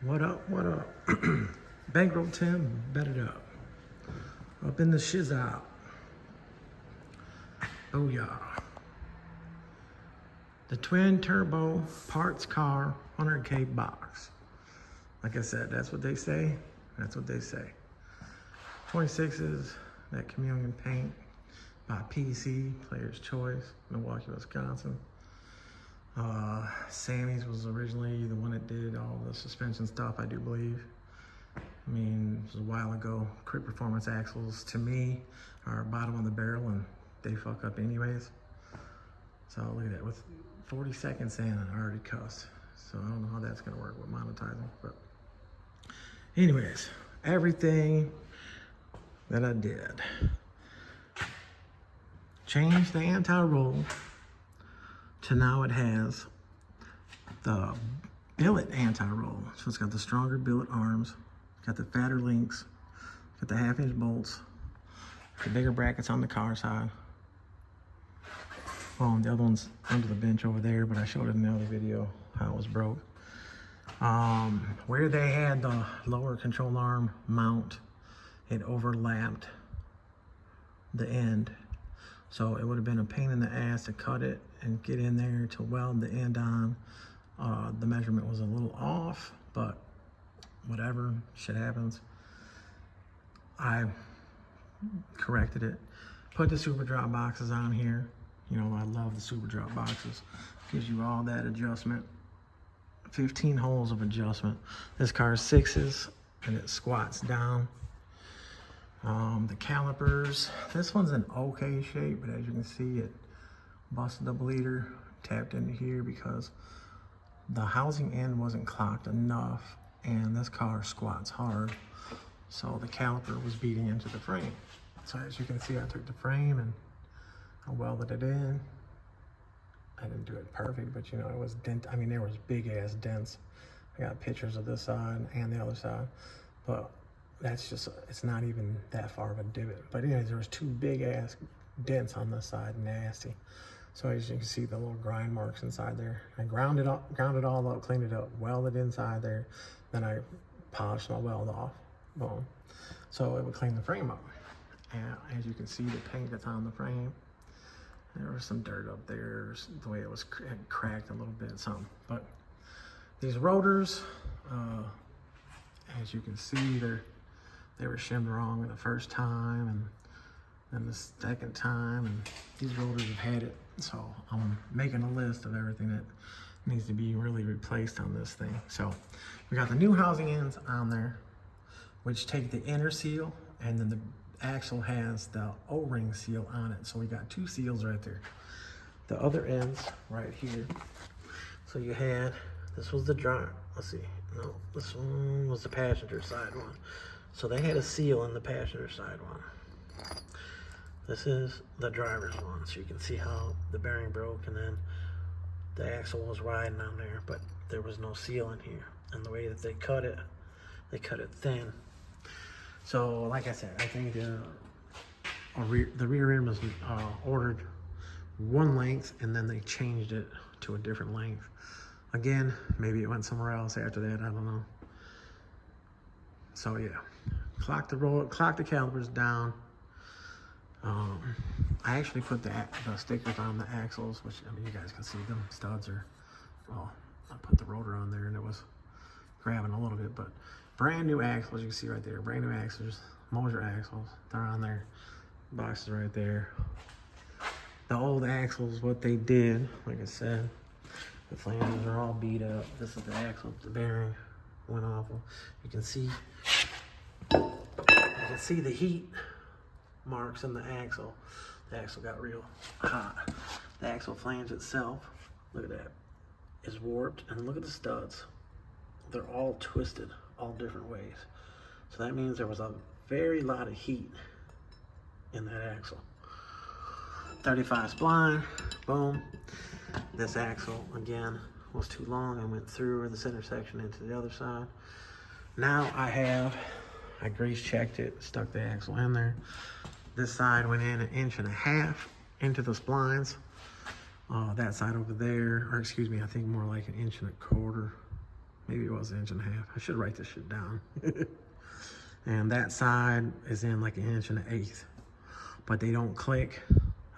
What up, what up? Bankroll Tim, bet it up. Up in the shiz out. Oh yeah. The twin turbo parts car 100K box. Like I said, that's what they say. That's what they say. 26s, that chameleon paint by PC, Player's Choice, Milwaukee, Wisconsin. Sammy's was originally the one that did all the suspension stuff, I do believe. I mean, it was a while ago. Quick performance axles, to me, are bottom of the barrel and they fuck up anyways. So look at that, with 40 seconds in, I already cussed. So I don't know how that's gonna work with monetizing, but anyways, everything that I did. Changed the anti-roll to now it has the billet anti-roll. So it's got the stronger billet arms, got the fatter links, got the 1/2 inch bolts, the bigger brackets on the car side. Oh, the other one's under the bench over there, but I showed it in the other video how it was broke. Where they had the lower control arm mount, it overlapped the end. So it would have been a pain in the ass to cut it and get in there to weld the end on. The measurement was a little off, but whatever, shit happens. I corrected it. Put the super drop boxes on here. You know, I love the super drop boxes. Gives you all that adjustment. 15 holes of adjustment. This car is 6s and it squats down. The calipers, this one's in okay shape, but as you can see, it busted the bleeder, tapped into here because the housing end wasn't clocked enough and this car squats hard. So the caliper was beating into the frame. So as you can see, I took the frame and I welded it in. I didn't do it perfect, but you know, it was dent. I mean, there was big ass dents. I got pictures of this side and the other side, but that's just, it's not even that far of a divot. But anyways, there was 2 big ass dents on this side, nasty. So as you can see, the little grind marks inside there. I ground it all up, cleaned it up, welded inside there. Then I polished my weld off, boom. So it would clean the frame up. And as you can see, the paint that's on the frame, there was some dirt up there, the way it was cracked a little bit, something. But these rotors, as you can see, they were shimmed wrong the first time and then the second time, and these rotors have had it. So I'm making a list of everything that needs to be really replaced on this thing. So we got the new housing ends on there, which take the inner seal, and then the axle has the O-ring seal on it. So we got 2 seals right there. The other ends right here. So you had, this was the drive, let's see, no, this one was the passenger side one. So they had a seal in the passenger side one. This is the driver's one. So you can see how the bearing broke and then the axle was riding on there, but there was no seal in here. And the way that they cut it thin. So like I said, I think the rear end was ordered one length and then they changed it to a different length. Again, maybe it went somewhere else after that, I don't know. So yeah, clock the calipers down. I actually put the stickers on the axles, which, I mean, you guys can see them studs are, well, I put the rotor on there and it was grabbing a little bit, but brand new axles, you can see right there, brand new axles, Moser axles, they're on there, boxes right there. The old axles, what they did, like I said, the flanges are all beat up. This is the axle, the bearing went off. You can see the heat marks in the axle. The axle got real hot. The axle flange itself, look at that, is warped, and look at the studs. They're all twisted, all different ways. So that means there was a very lot of heat in that axle. 35 spline, boom. This axle, again, was too long. I went through the center section into the other side. Now I grease checked it, stuck the axle in there. This side went in 1.5 inches into the splines. That side over there, or excuse me, I think more like 1.25 inches. Maybe it was 1.5 inches. I should write this shit down. And that side is in like 1 1/8 inches. But they don't click.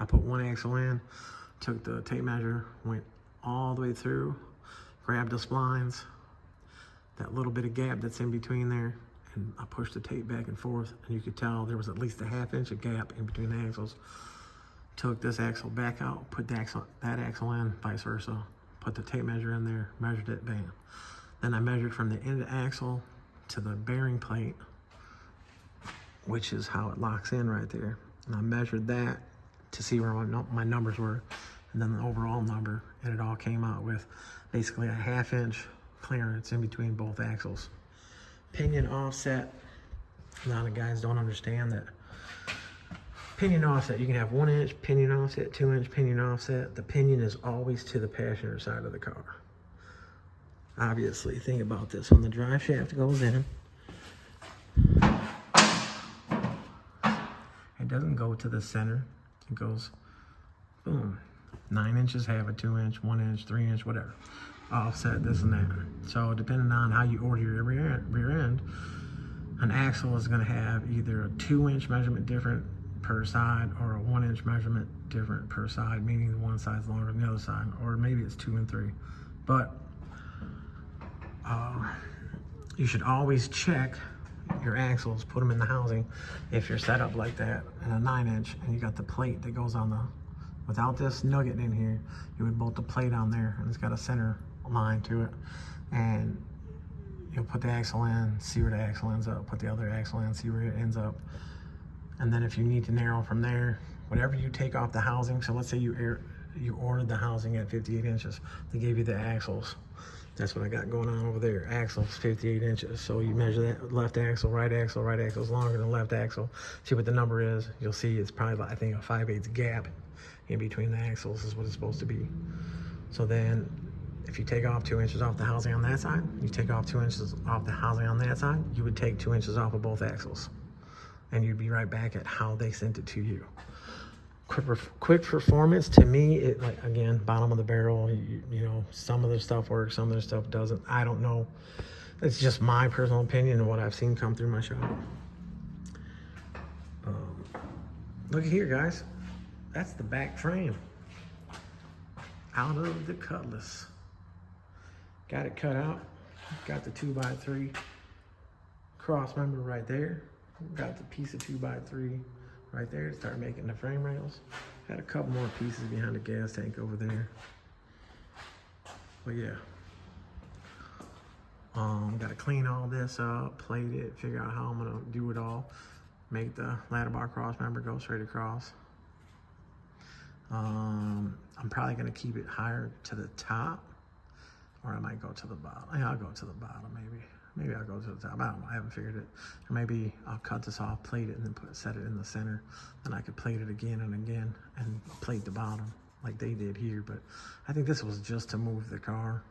I put one axle in, took the tape measure, went all the way through, grabbed the splines, that little bit of gap that's in between there, and I pushed the tape back and forth, and you could tell there was at least a 1/2 inch of gap in between the axles. Took this axle back out, put that axle in, vice versa. Put the tape measure in there, measured it, bam. Then I measured from the end of the axle to the bearing plate, which is how it locks in right there. And I measured that to see where my numbers were, and then the overall number, and it all came out with basically a 1/2 inch clearance in between both axles. Pinion offset, a lot of guys don't understand that. Pinion offset, you can have 1 inch pinion offset, 2 inch pinion offset. The pinion is always to the passenger side of the car. Obviously, think about this. When the drive shaft goes in, it doesn't go to the center. It goes, boom. 9 inches have a 2 inch, 1 inch, 3 inch, whatever. Offset, this and that. So depending on how you order your rear end, an axle is gonna have either a 2 inch measurement different per side or a 1 inch measurement different per side, meaning one side's longer than the other side, or maybe it's 2 and 3. But you should always check your axles, put them in the housing if you're set up like that in a 9 inch and you got the plate that goes on the, without this nugget in here, you would bolt the plate on there and it's got a center line to it, and you'll put the axle in, see where the axle ends up, put the other axle in, see where it ends up, and then if you need to narrow from there, whatever you take off the housing, so let's say you ordered the housing at 58 inches, they gave you the axles. That's what I got going on over there. Axles, 58 inches. So you measure that left axle is longer than left axle. See what the number is. You'll see it's probably, I think, a 5/8 gap in between the axles is what it's supposed to be. So then if you take off 2 inches off the housing on that side, you take off 2 inches off the housing on that side, you would take 2 inches off of both axles. And you'd be right back at how they sent it to you. Quick performance, to me, it, like, again, bottom of the barrel, you know, some of the stuff works, some of the stuff doesn't. I don't know. It's just my personal opinion and what I've seen come through my shop. Look here, guys. That's the back frame. Out of the cutlass. Got it cut out. Got the 2x3 cross member right there. Got the piece of 2x3 right there to start making the frame rails. Got a couple more pieces behind the gas tank over there. But yeah. Got to clean all this up, plate it, figure out how I'm gonna do it all. Make the ladder bar cross member go straight across. I'm probably gonna keep it higher to the top, or I might go to the bottom. Yeah, I'll go to the bottom maybe. Maybe I'll go to the top. I don't know. I haven't figured it. Or maybe I'll cut this off, plate it, and then set it in the center. And I could plate it again and again and plate the bottom like they did here. But I think this was just to move the car.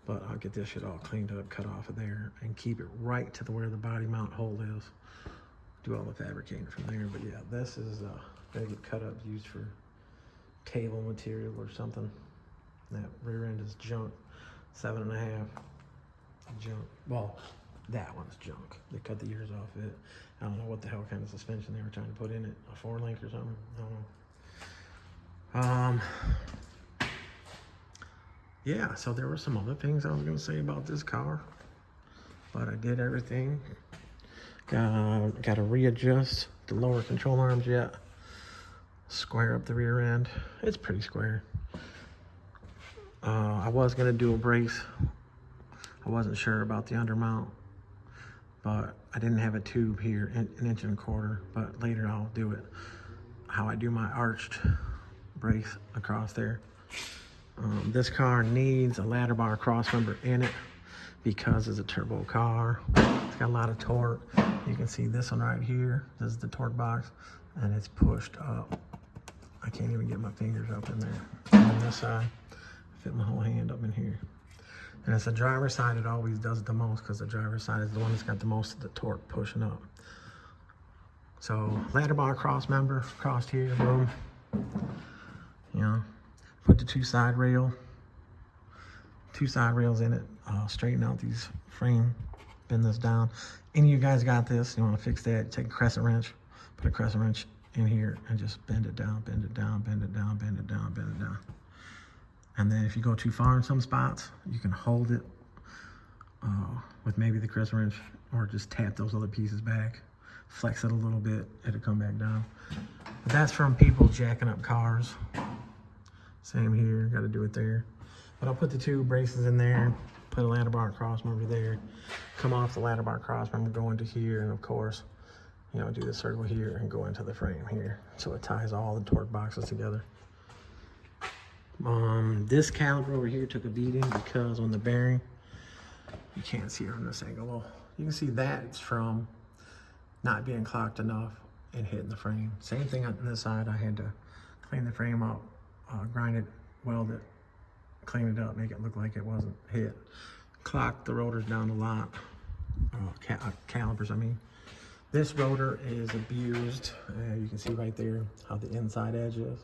But I'll get this shit all cleaned up, cut off of there, and keep it right to where the body mount hole is. Do all the fabricating from there. But yeah, this is gonna get cut up, used for table material or something. That rear end is junk, 7.5. Junk. Well, that one's junk. They cut the ears off it. I don't know what the hell kind of suspension they were trying to put in it. A 4-link or something. I don't know. Yeah, so there were some other things I was going to say about this car, but I did everything. Got to readjust the lower control arms yet. Square up the rear end. It's pretty square. I was going to do a brace. I wasn't sure about the undermount, but I didn't have a tube here, 1.25 inches, but later I'll do it. How I do my arched brace across there. This car needs a ladder bar cross member in it because it's a turbo car. It's got a lot of torque. You can see this one right here. This is the torque box, and it's pushed up. I can't even get my fingers up in there. And on this side, I fit my whole hand up in here. And it's the driver's side that always does it the most, because the driver's side is the one that's got the most of the torque pushing up. So ladder bar cross member crossed here, boom. You know, put the 2 side rail 2 side rails in it. Straighten out these frame, bend this down. Any of you guys got this, you want to fix that, take a crescent wrench, put a crescent wrench in here and just bend it down, bend it down, bend it down, bend it down, bend it down. And then if you go too far in some spots, you can hold it with maybe the crescent wrench, or just tap those other pieces back, flex it a little bit, it'll come back down. But that's from people jacking up cars. Same here, got to do it there. But I'll put the 2 braces in there, put a ladder bar cross member there, come off the ladder bar cross member, go into here, and of course, you know, do the circle here and go into the frame here. So it ties all the torque boxes together. This caliper over here took a beating because on the bearing, you can't see it from this angle. Well, you can see that it's from not being clocked enough and hitting the frame. Same thing on this side. I had to clean the frame up, grind it, weld it, clean it up, make it look like it wasn't hit. Clock the rotors down a lot, calipers I mean. This rotor is abused. You can see right there how the inside edge is,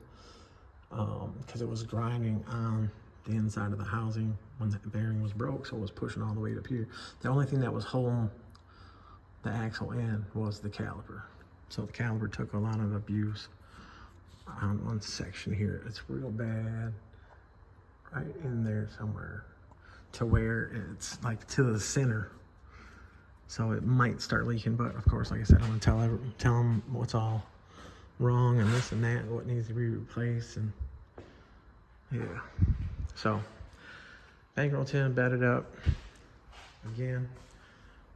because it was grinding on the inside of the housing when the bearing was broke, so it was pushing all the way up here. The only thing that was holding the axle in was the caliper. So the caliper took a lot of abuse on one section here. It's real bad, right in there somewhere, to where it's like to the center. So it might start leaking, but of course, like I said, I'm gonna tell them what's all wrong and this and that, and what needs to be replaced, and yeah. So, Bankroll Tim, bed it up. Again,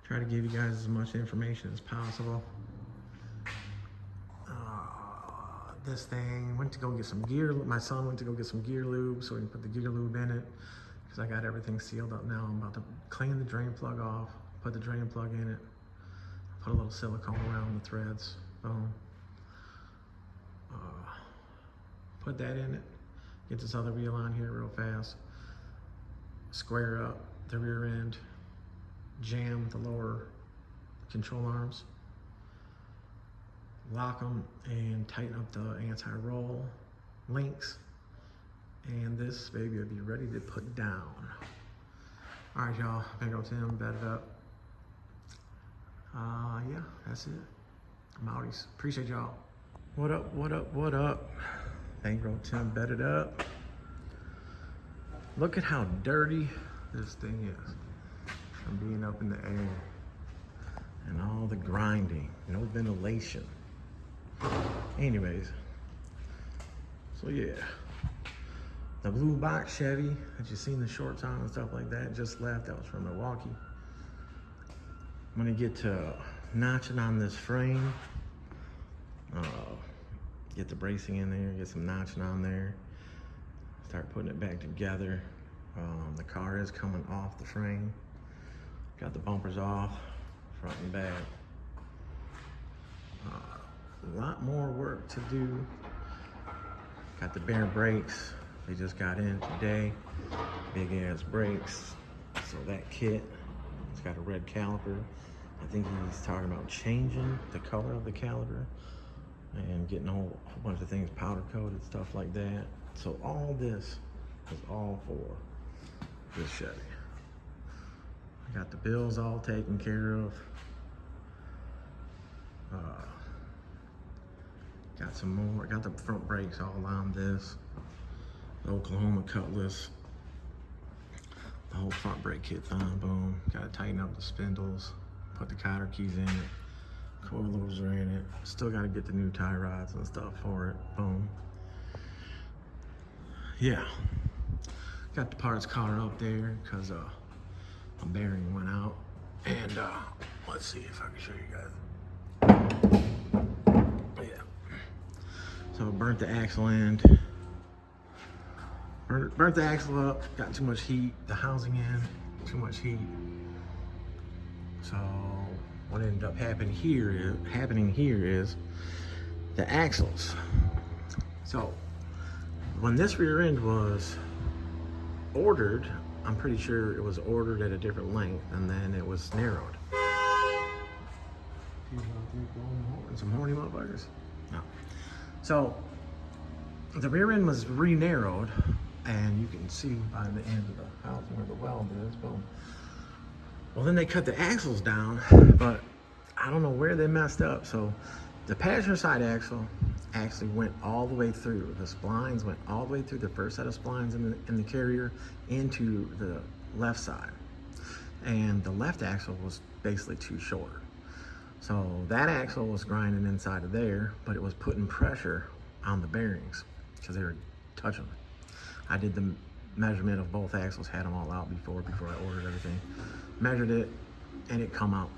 try to give you guys as much information as possible. This thing, went to go get some gear. My son went to go get some gear lube so we can put the gear lube in it, because I got everything sealed up now. I'm about to clean the drain plug off, put the drain plug in it, put a little silicone around the threads. Boom. Put that in it. Get this other wheel on here real fast. Square up the rear end. Jam the lower control arms. Lock them and tighten up the anti-roll links. And this baby will be ready to put down. All right, y'all. Bankroll Tim, bed it up. Yeah, that's it. I'm outies. Appreciate y'all. What up, what up, what up? Bankroll Tim, bed it up. Look at how dirty this thing is from being up in the air. And all the grinding, no ventilation. Anyways, so yeah. The blue box Chevy that you seen the shorts on and stuff like that just left. That was from Milwaukee. I'm gonna get to notching on this frame. Get the bracing in there, get some notching on there. Start putting it back together. The car is coming off the frame. Got the bumpers off, front and back. A lot more work to do. Got the bare brakes. They just got in today. Big ass brakes. So that kit, it's got a red caliper. I think he's talking about changing the color of the caliper and getting a whole bunch of things powder coated, stuff like that. So all this is all for this Chevy. I got the bills all taken care of. Got some more. Got the front brakes all on this. The Oklahoma Cutlass. The whole front brake kit's on. Boom. Got to tighten up the spindles. Put the cotter keys in it. Coilovers are in it. Still got to get the new tie rods and stuff for it. Boom. Yeah. Got the parts counter up there because a bearing went out. And let's see if I can show you guys. Yeah. So I burnt the axle end. Burnt the axle up. Got too much heat. The housing end. Too much heat. So what ended up happening here is the axles. So when this rear end was ordered, I'm pretty sure it was ordered at a different length, and then it was narrowed. Some horny motherfuckers. No. So the rear end was re-narrowed, And you can see by the end of the house where the weld is, boom. Well, then they cut the axles down, but I don't know where they messed up. So the passenger side axle actually went all the way through. The splines went all the way through the first set of splines in the carrier into the left side. And the left axle was basically too short. So that axle was grinding inside of there, but it was putting pressure on the bearings because they were touching them. I did the measurement of both axles, had them all out before I ordered everything. Measured it, and it come out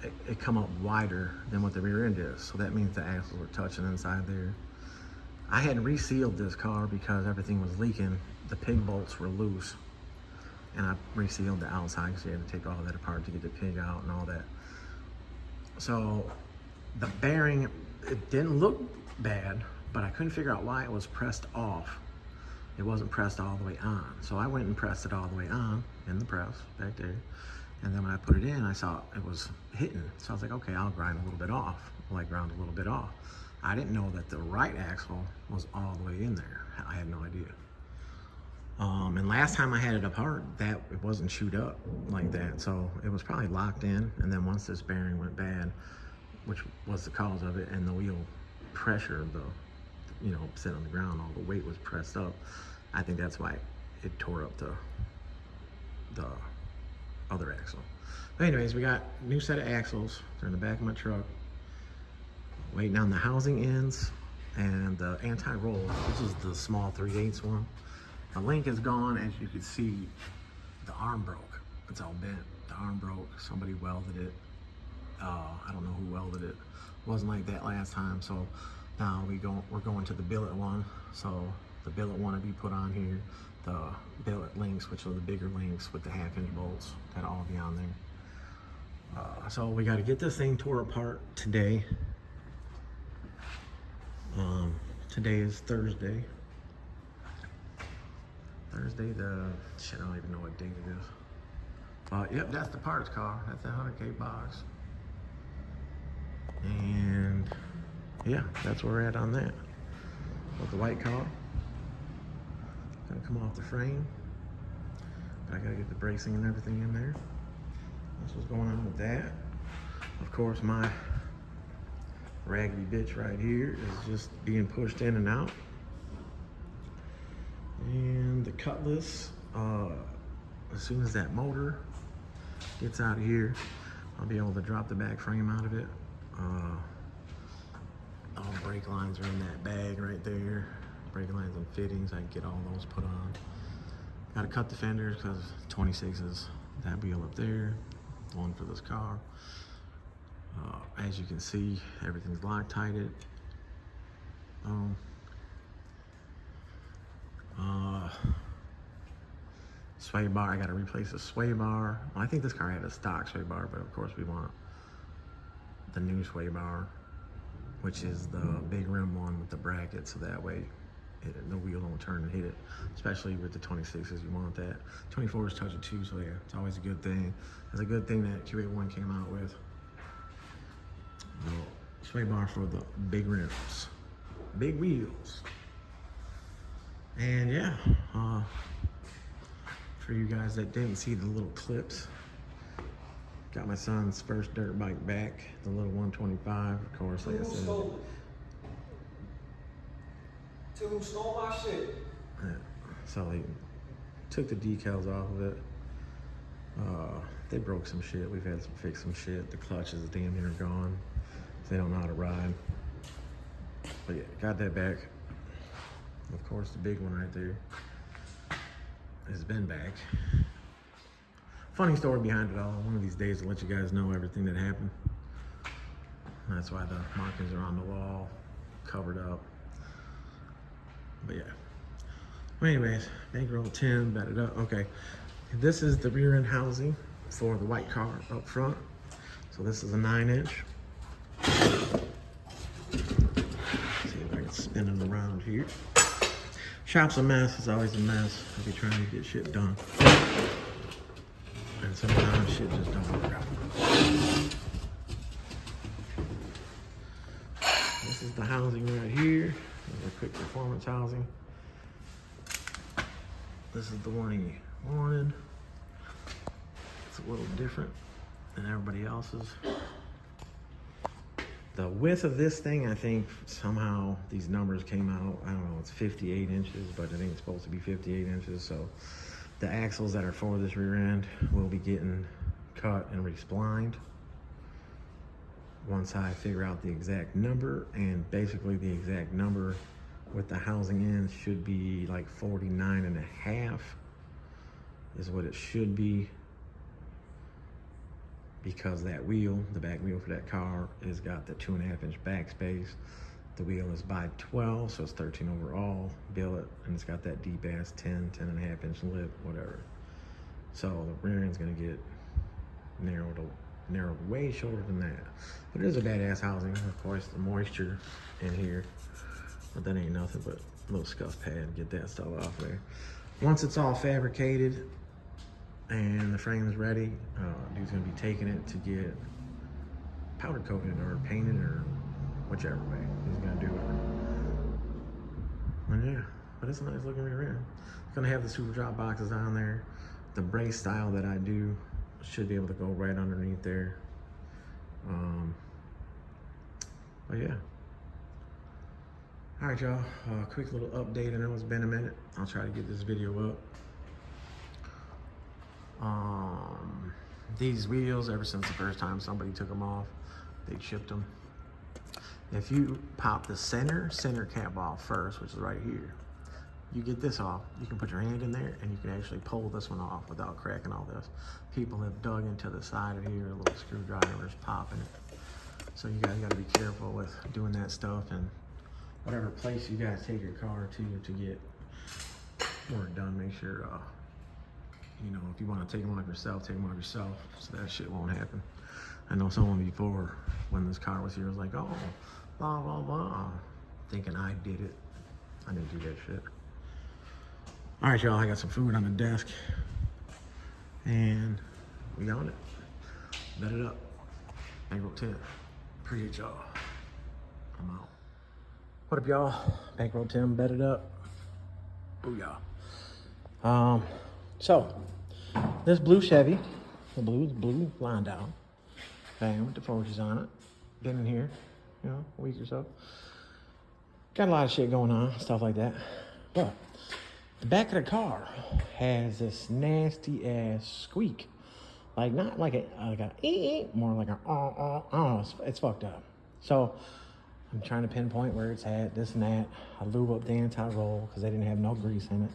wider than what the rear end is. So that means the axles were touching inside there. I had resealed this car because everything was leaking. The pig bolts were loose, and I resealed the outside because you had to take all that apart to get the pig out and all that. So the bearing, it didn't look bad, but I couldn't figure out why it was pressed off. It wasn't pressed all the way on. So I went and pressed it all the way on in the press back there. And then when I put it in, I saw it was hitting. So I was like, okay, I'll grind a little bit off. Well, I ground a little bit off. I didn't know that the right axle was all the way in there. I had no idea. And last time I had it apart, it wasn't chewed up like that. So it was probably locked in. And then once this bearing went bad, which was the cause of it, and the wheel pressure, sitting on the ground, all the weight was pressed up. I think that's why it tore up the other axle. But anyways, we got a new set of axles. They're in the back of my truck. Waiting on the housing ends and the anti-roll. This is the small 3/8 one. The link is gone. As you can see, the arm broke. It's all bent. The arm broke. Somebody welded it. I don't know who welded it. It wasn't like that last time. So now we're going to the billet one. So the billet one will be put on here. The billet links, which are the bigger links with the 1/2-inch bolts, that'll all be on there. So we got to get this thing tore apart today. Today is Thursday. I don't even know what date it is. But yep, that's the parts car. That's the 100K box. And yeah, that's where we're at on that. With the white car. Gonna come off the frame. But I gotta get the bracing and everything in there. That's what's going on with that. Of course, my raggedy bitch right here is just being pushed in and out. And the Cutlass, as soon as that motor gets out of here, I'll be able to drop the back frame out of it. All the brake lines are in that bag right there. Brake lines and fittings, I can get all those put on. Got to cut the fenders because 26s, that wheel up there, the one for this car. As you can see, everything's Loctited. Sway bar, I got to replace the sway bar. Well, I think this car had a stock sway bar, but of course we want the new sway bar, which is the big rim one with the bracket, so that way the wheel don't turn and hit it. Especially with the 26s, you want that. 24s touch it too, so yeah, it's always a good thing. It's a good thing that Q81 came out with the sway bar for the big rims, big wheels. And yeah, for you guys that didn't see the little clips, got my son's first dirt bike back, the little 125, of course, like I said. Who stole my shit? Yeah, so he took the decals off of it. They broke some shit. We've had to fix some shit. The clutch is damn near gone. They don't know how to ride. But yeah, got that back. Of course, the big one right there has been back. Funny story behind it all. One of these days I'll let you guys know everything that happened. That's why the markings are on the wall, covered up. But yeah. Well, anyways, Bankroll Tim, bet it up. Okay, this is the rear end housing for the white car up front. So this is a 9-inch. See if I can spin it around here. Shop's a mess. It's always a mess. I'll be trying to get shit done. And sometimes shit just don't work out. This is the housing right here. This is a quick performance housing. This is the one he wanted. It's a little different than everybody else's. The width of this thing, I think somehow these numbers came out, I don't know, it's 58 inches, but I think it's supposed to be 58 inches. So the axles that are for this rear end will be getting cut and resplined once I figure out the exact number. And basically the exact number with the housing ends should be like 49.5 is what it should be, because that wheel, the back wheel for that car, has got the 2.5 inch back space. The wheel is by 12, so it's 13 overall billet, and it's got that deep ass 10.5 inch lip, whatever. So the rear end's gonna get narrowed way shorter than that. But it is a badass housing. Of course, the moisture in here, but that ain't nothing but a little scuff pad, get that stuff off there. Once it's all fabricated and the frame is ready, dude's gonna be taking it to get powder coated or painted or whichever way he's gonna do it. And yeah, but it's a nice looking rear end. It's gonna have the super drop boxes on there. The brace style that I do should be able to go right underneath there. But yeah. All right, y'all, quick little update. I know it's been a minute. I'll try to get this video up. These wheels, ever since the first time somebody took them off, they chipped them. If you pop the center cap off first, which is right here, you get this off, you can put your hand in there and you can actually pull this one off without cracking all this. People have dug into the side of here, little screwdrivers popping it. So you guys gotta be careful with doing that stuff, and whatever place you guys take your car to get work done, make sure, you know, if you want to take them off yourself, take them off yourself, so that shit won't happen. I know someone before, when this car was here, was like, oh, blah, blah, blah, thinking I did it. I didn't do that shit. All right, y'all, I got some food on the desk, and we on it. Bet it up. Bankroll Tim. Appreciate y'all. I'm out. What up, y'all? Bankroll Tim, bet it up. Booyah. So, this blue Chevy, the blue line down, bang, with the forges on it. Been in here, you know, a week or so. Got a lot of shit going on, stuff like that. But the back of the car has this nasty ass squeak. Like, not like a more like a I don't know, it's fucked up. So I'm trying to pinpoint where it's at, this and that. I lube up the anti-roll because they didn't have no grease in it.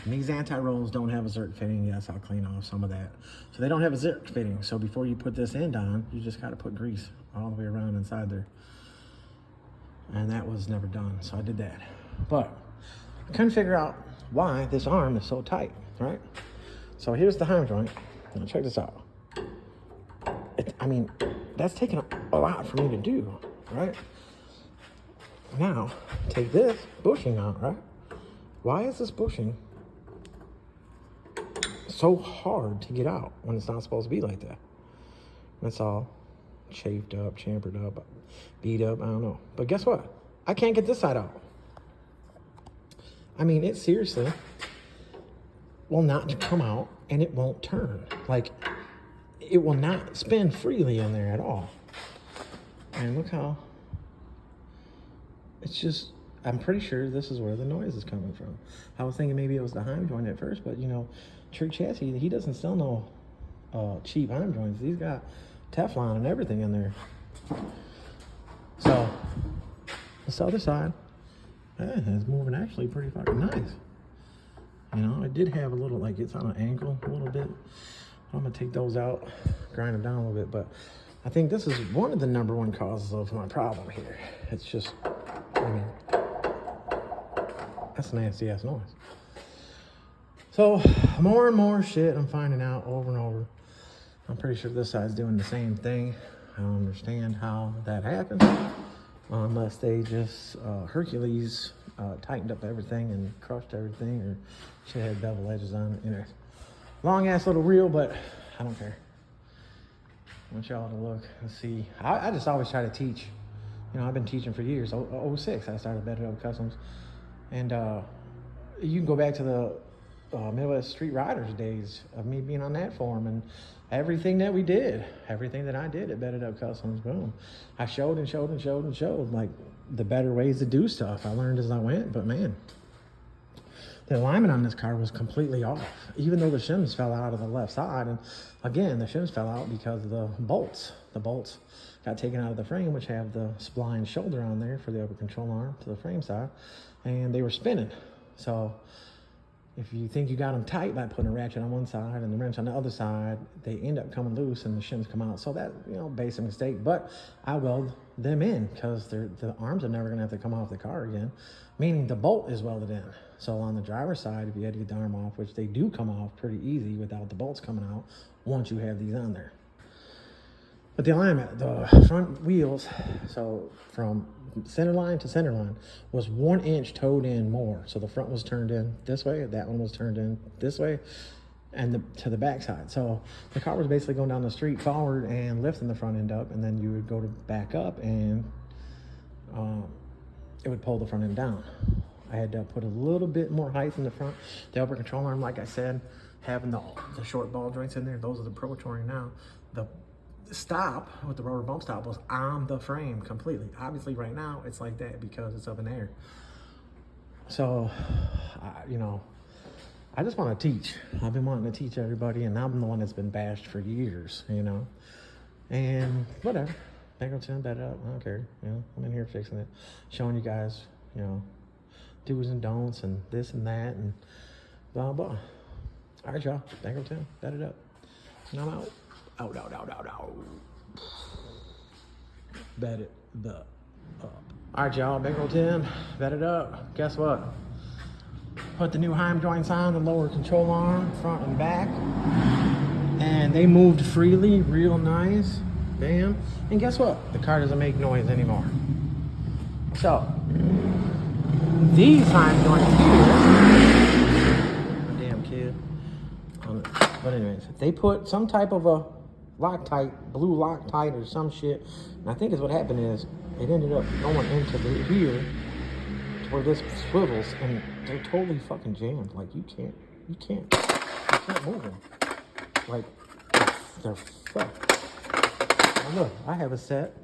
And these anti-rolls don't have a zerk fitting. Yes, I'll clean off some of that. So they don't have a zerk fitting. So before you put this end on, you just got to put grease all the way around inside there. And that was never done, so I did that. But I couldn't figure out why this arm is so tight, right? So here's the heim joint. Now check this out. I mean, that's taking a lot for me to do, right? Now, take this bushing out, right? Why is this bushing so hard to get out when it's not supposed to be like that? It's all chafed up, chamfered up, beat up, I don't know. But guess what? I can't get this side out. I mean, it seriously will not come out, and it won't turn. Like, it will not spin freely in there at all. And look how, it's just, I'm pretty sure this is where the noise is coming from. I was thinking maybe it was the heim joint at first, but you know, Trick Chassis, he doesn't sell no cheap heim joints. He's got Teflon and everything in there. So, this other side, it's moving actually pretty fucking nice. You know, I did have a little, like, it's on an angle a little bit. I'm gonna take those out, grind them down a little bit, but I think this is one of the #1 causes of my problem here. It's just, I mean, that's a nasty ass noise. So more and more shit I'm finding out over and over. I'm pretty sure this side's doing the same thing. I don't understand how that happens, unless they just Hercules tightened up everything and crushed everything, or shit had bevel edges on it. You know, long ass little reel, but I don't care. I want y'all to look and see. I just always try to teach. You know, I've been teaching for years. 06, I started It Up Kustoms. And you can go back to the Midwest Street Riders days of me being on that forum, and everything that we did, everything that I did at It Up Kustoms, boom. I showed and showed and showed and showed like the better ways to do stuff. I learned as I went, but man, the alignment on this car was completely off, even though the shims fell out of the left side. And again, the shims fell out because of the bolts. The bolts got taken out of the frame, which have the spline shoulder on there for the upper control arm to the frame side, and they were spinning. So if you think you got them tight by putting a ratchet on one side and the wrench on the other side, they end up coming loose and the shims come out. So that, you know, basic mistake, but I weld them in because the arms are never gonna have to come off the car again, meaning the bolt is welded in. So on the driver's side, if you had to get the arm off, which they do come off pretty easy without the bolts coming out once you have these on there. But the alignment, the front wheels, so from center line to center line, was 1 inch towed in more. So the front was turned in this way, that one was turned in this way, and to the back side. So the car was basically going down the street forward and lifting the front end up, and then you would go to back up and it would pull the front end down. I had to put a little bit more height in the front. The upper control arm, like I said, having the short ball joints in there, those are the Pro Touring now. The stop with the rubber bump stop was on the frame completely. Obviously right now it's like that because it's up in the air. So, you know, I just want to teach. I've been wanting to teach everybody, and I'm the one that's been bashed for years, you know. And whatever. Bankroll Tim, bet it up. I don't care. You know, I'm in here fixing it, showing you guys, you know, do's and don'ts and this and that and blah blah. All right, y'all. Bankroll Tim, bet it up. And I'm out. Out. Bet it the up. All right, y'all. Bankroll Tim, bet it up. Guess what? Put the new Heim joints on the lower control arm, front and back, and they moved freely, real nice. Bam. And guess what? The car doesn't make noise anymore. So these Heim joints here, damn kid. But anyways, they put some type of a Loctite, blue Loctite or some shit. And I think is what happened is it ended up going into the here to where this swivels, and they're totally fucking jammed. Like you can't move them. Like they're fucked. Now look, I have a set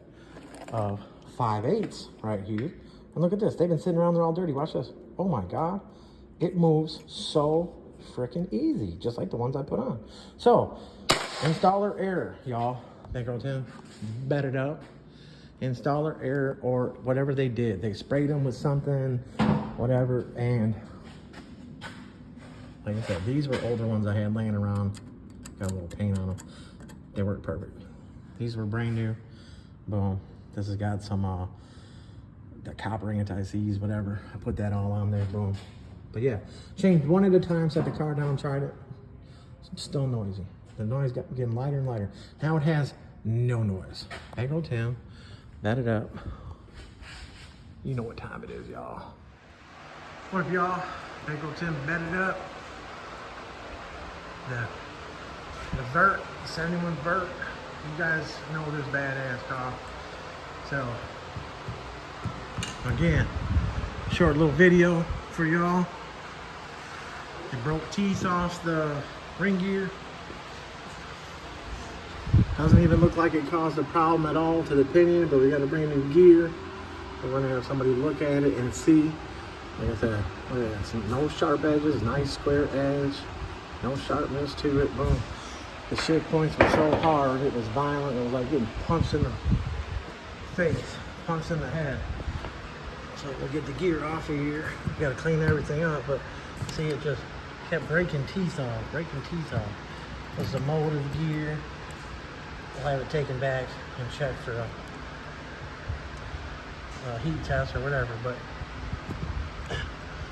of 5/8 right here. And look at this. They've been sitting around there all dirty. Watch this. Oh my God. It moves so freaking easy, just like the ones I put on. So, installer error, y'all. Bankroll Tim, bet it up. Installer error or whatever they did. They sprayed them with something, whatever, and like I said, these were older ones I had laying around. Got a little paint on them. They worked perfect. These were brand new. Boom. This has got some the copper anti-seize, whatever. I put that all on there. Boom. But yeah, changed one at a time, set the car down, tried it. It's still noisy. The noise got getting lighter and lighter. Now it has no noise. Bankroll Tim, bet it up. You know what time it is, y'all. What up, y'all? Bankroll Tim, bet it up. The Vert, the 71 Vert. You guys know this badass car. So, again, short little video for y'all. It broke teeth off the ring gear. Doesn't even look like it caused a problem at all to the pinion, but we got a brand new gear. We're gonna have somebody look at it and see. Like I said, look at that. No sharp edges, nice square edge, no sharpness to it. Boom. The shake points were so hard, it was violent. It was like getting punched in the face, punched in the head. So we'll get the gear off of here. We gotta clean everything up, but see, it just kept breaking teeth off. This is the mold of the gear. We'll have it taken back and checked for a heat test or whatever, but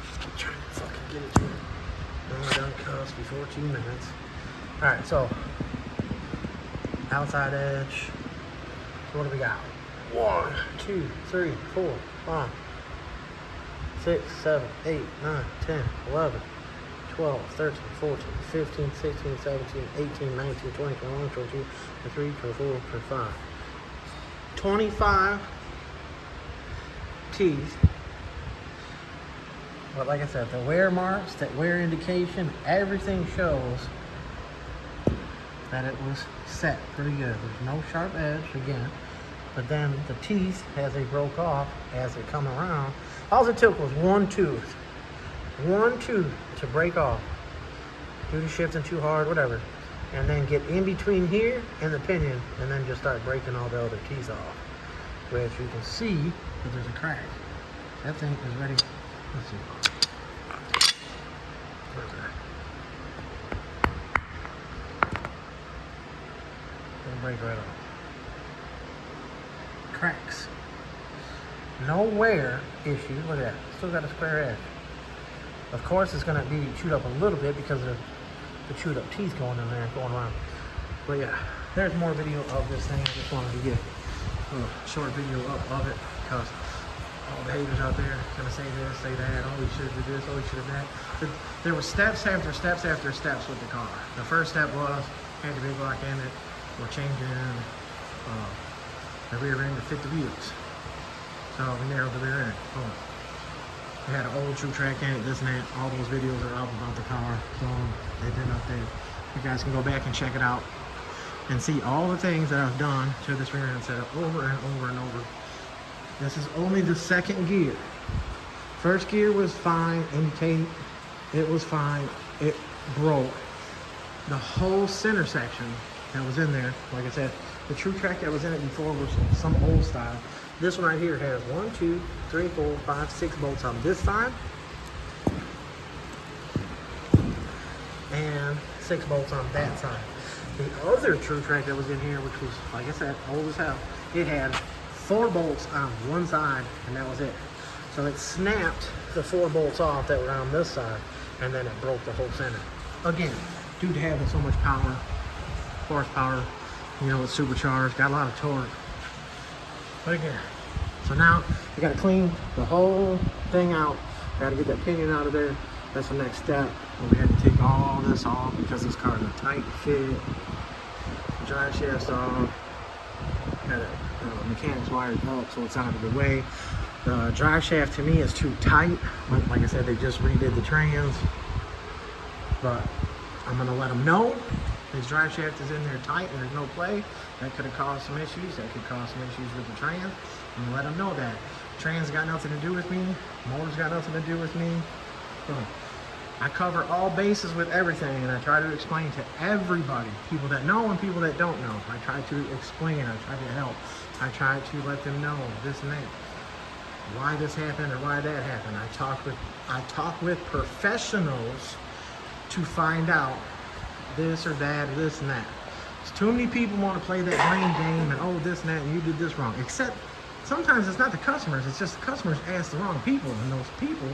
just keep trying to fucking get it to it. Only done cuffs before 2 minutes. Alright, so outside edge. So what do we got? 1, 2, 3, 4, 5, 6, 7, 8, 9, 10, 11, 12, 13, 14, 15, 16, 17, 18, 19, 20, 21, 22, 23, 24, 25. 25 teeth But like I said, the wear marks, that wear indication, everything shows that it was set pretty good. There's no sharp edge again, but then the teeth, as they broke off, as they come around, all it took was one tooth to break off due to shifting too hard, whatever, and then get in between here and the pinion, and then just start breaking all the other teeth off, which you can see that there's a crack. That thing is ready. Let's see. Where's that? It'll break right off. Cracks. No wear issue. Look at that. Still got a square edge. Of course, it's going to be chewed up a little bit because of the chewed up teeth going in there, going around. But yeah, there's more video of this thing. I just wanted to get a short video up of it because all the haters out there gonna say this, say that, oh, we should have did this, oh, we should have that. There were steps after steps after steps with the car. The first step was, had the big block in it, we're changing the rear end to fit the wheels. So we narrowed the rear end. Boom. We had an old true track in it, this and that. All those videos are out about the car. So they've been up there. You guys can go back and check it out and see all the things that I've done to this rear end setup over and over and over. This is only the second gear. First gear was fine, indicating it was fine. It broke. The whole center section that was in there, like I said, the true track that was in it before was some old style. This one right here has 1, 2, 3, 4, 5, 6 bolts on this side, and 6 bolts on that side. The other true track that was in here, which was, like I said, old as hell, it had 4 bolts on one side, and that was it. So it snapped the 4 bolts off that were on this side, and then it broke the whole center. Again, due to having so much power, horsepower, you know, it's supercharged, got a lot of torque. But again, so now we gotta clean the whole thing out. Gotta get that pinion out of there. That's the next step. We had to take all this off because this car is a tight fit. Drive shaft's off. Got it. Mechanics wired up so it's out of the way. The drive shaft to me is too tight. Like I said, they just redid the trans, but I'm gonna let them know this drive shaft is in there tight and there's no play. That could have caused some issues. That could cause some issues with the trans. I'm gonna let them know that trans got nothing to do with me. Motor's got nothing to do with me. I cover all bases with everything, and I try to explain to everybody, people that know and people that don't know. I try to explain, I try to help. I try to let them know this and that, why this happened or why that happened. I talk with professionals to find out this or that or this and that. There's too many people want to play that blame game and oh this and that and you did this wrong. Except sometimes it's not the customers, it's just the customers ask the wrong people, and those people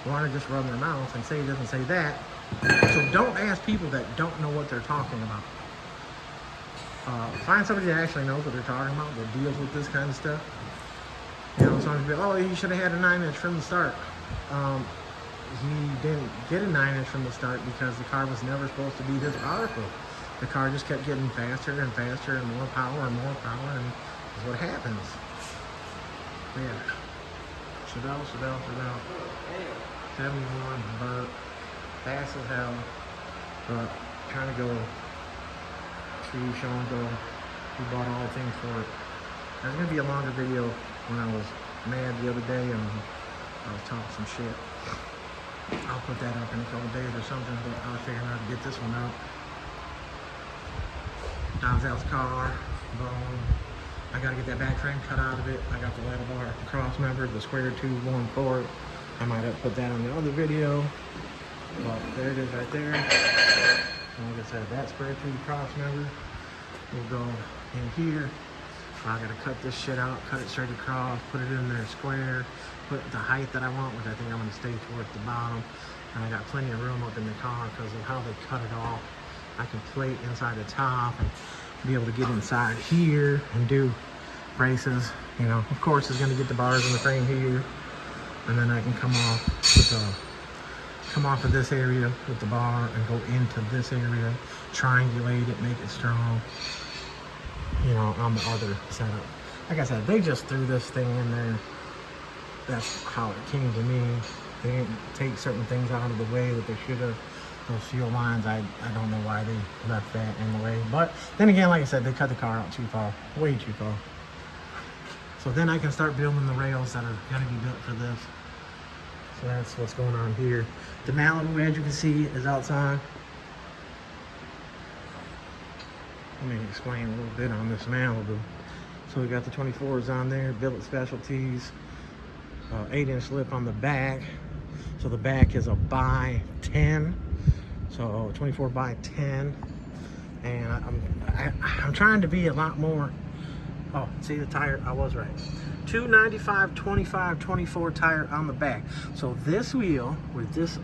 want to just run their mouth and say it doesn't say that. So don't ask people that don't know what they're talking about. Find somebody that actually knows what they're talking about, that deals with this kind of stuff. You know, somebody will be, oh, you should have had a 9-inch from the start. He didn't get a 9-inch from the start because the car was never supposed to be this powerful. The car just kept getting faster and faster and more power, and that's what happens. But yeah. Chevelle. 71, burnt, fast as hell, but trying to go to show and go. We bought all the things for it. There's gonna be a longer video when I was mad the other day and I was talking some shit. I'll put that up in a couple days or something, but I was figuring out how to get this one out. Donzel's car, boom. I gotta get that back frame cut out of it. I got the ladder bar cross member, the square tube going forward. I might have put that on the other video, but there it is right there. And like I said, that square tube cross member will go in here. I gotta cut this shit out, cut it straight across, put it in there square, put the height that I want, which I think I'm gonna stay towards the bottom. And I got plenty of room up in the car because of how they cut it off. I can plate inside the top and be able to get inside here and do braces. You know, of course, it's gonna get the bars in the frame here, and then I can come off of this area with the bar and go into this area, triangulate it, make it strong. You know, on the other setup. Like I said, they just threw this thing in there. That's how it came to me. They didn't take certain things out of the way that they should have. Those fuel lines, I don't know why they left that in the way. But then again, like I said, they cut the car out too far, way too far. So then I can start building the rails that are gonna be built for this. So that's what's going on here. The Malibu, as you can see, is outside. Let me explain a little bit on this Malibu. So we got the 24s on there, billet specialties, 8-inch lip on the back. So the back is a by 10. So 24 by 10. And I'm trying to be a lot more. Oh, see the tire? I was right. 295, 25, 24 tire on the back. So this wheel, with this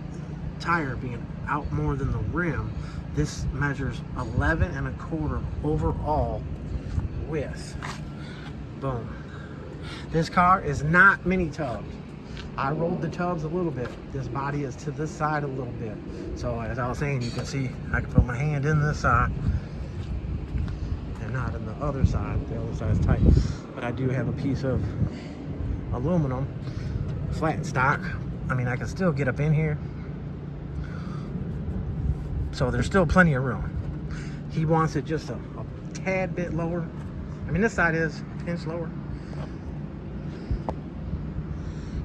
tire being out more than the rim, this measures 11 1/4 overall width. Boom. This car is not mini tubbed. I rolled the tubs a little bit. This body is to this side a little bit. So as I was saying, you can see I can put my hand in this side and not in the other side. The other side is tight. But I do have a piece of aluminum, flat stock. I mean, I can still get up in here. So there's still plenty of room. He wants it just a tad bit lower. I mean, this side is a pinch lower.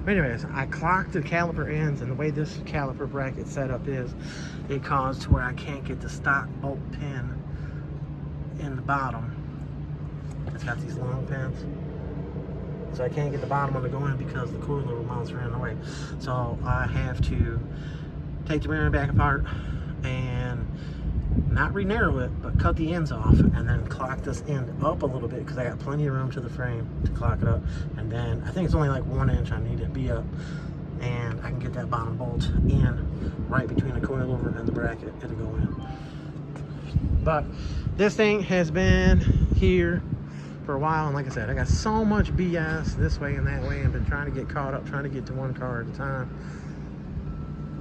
But anyways, I clocked the caliper ends, and the way this caliper bracket setup is, it caused to where I can't get the stock bolt pin in the bottom. It's got these long pins. So I can't get the bottom one to go in because the coilover mounts are in the way. So I have to take the bearing back apart and not re-narrow it, but cut the ends off and then clock this end up a little bit because I got plenty of room to the frame to clock it up. And then I think it's only like 1 inch I need it to be up, and I can get that bottom bolt in right between the coilover and the bracket. It'll go in. But this thing has been here for a while, and like I said, I got so much BS this way and that way. I've been trying to get caught up, trying to get to one car at a time.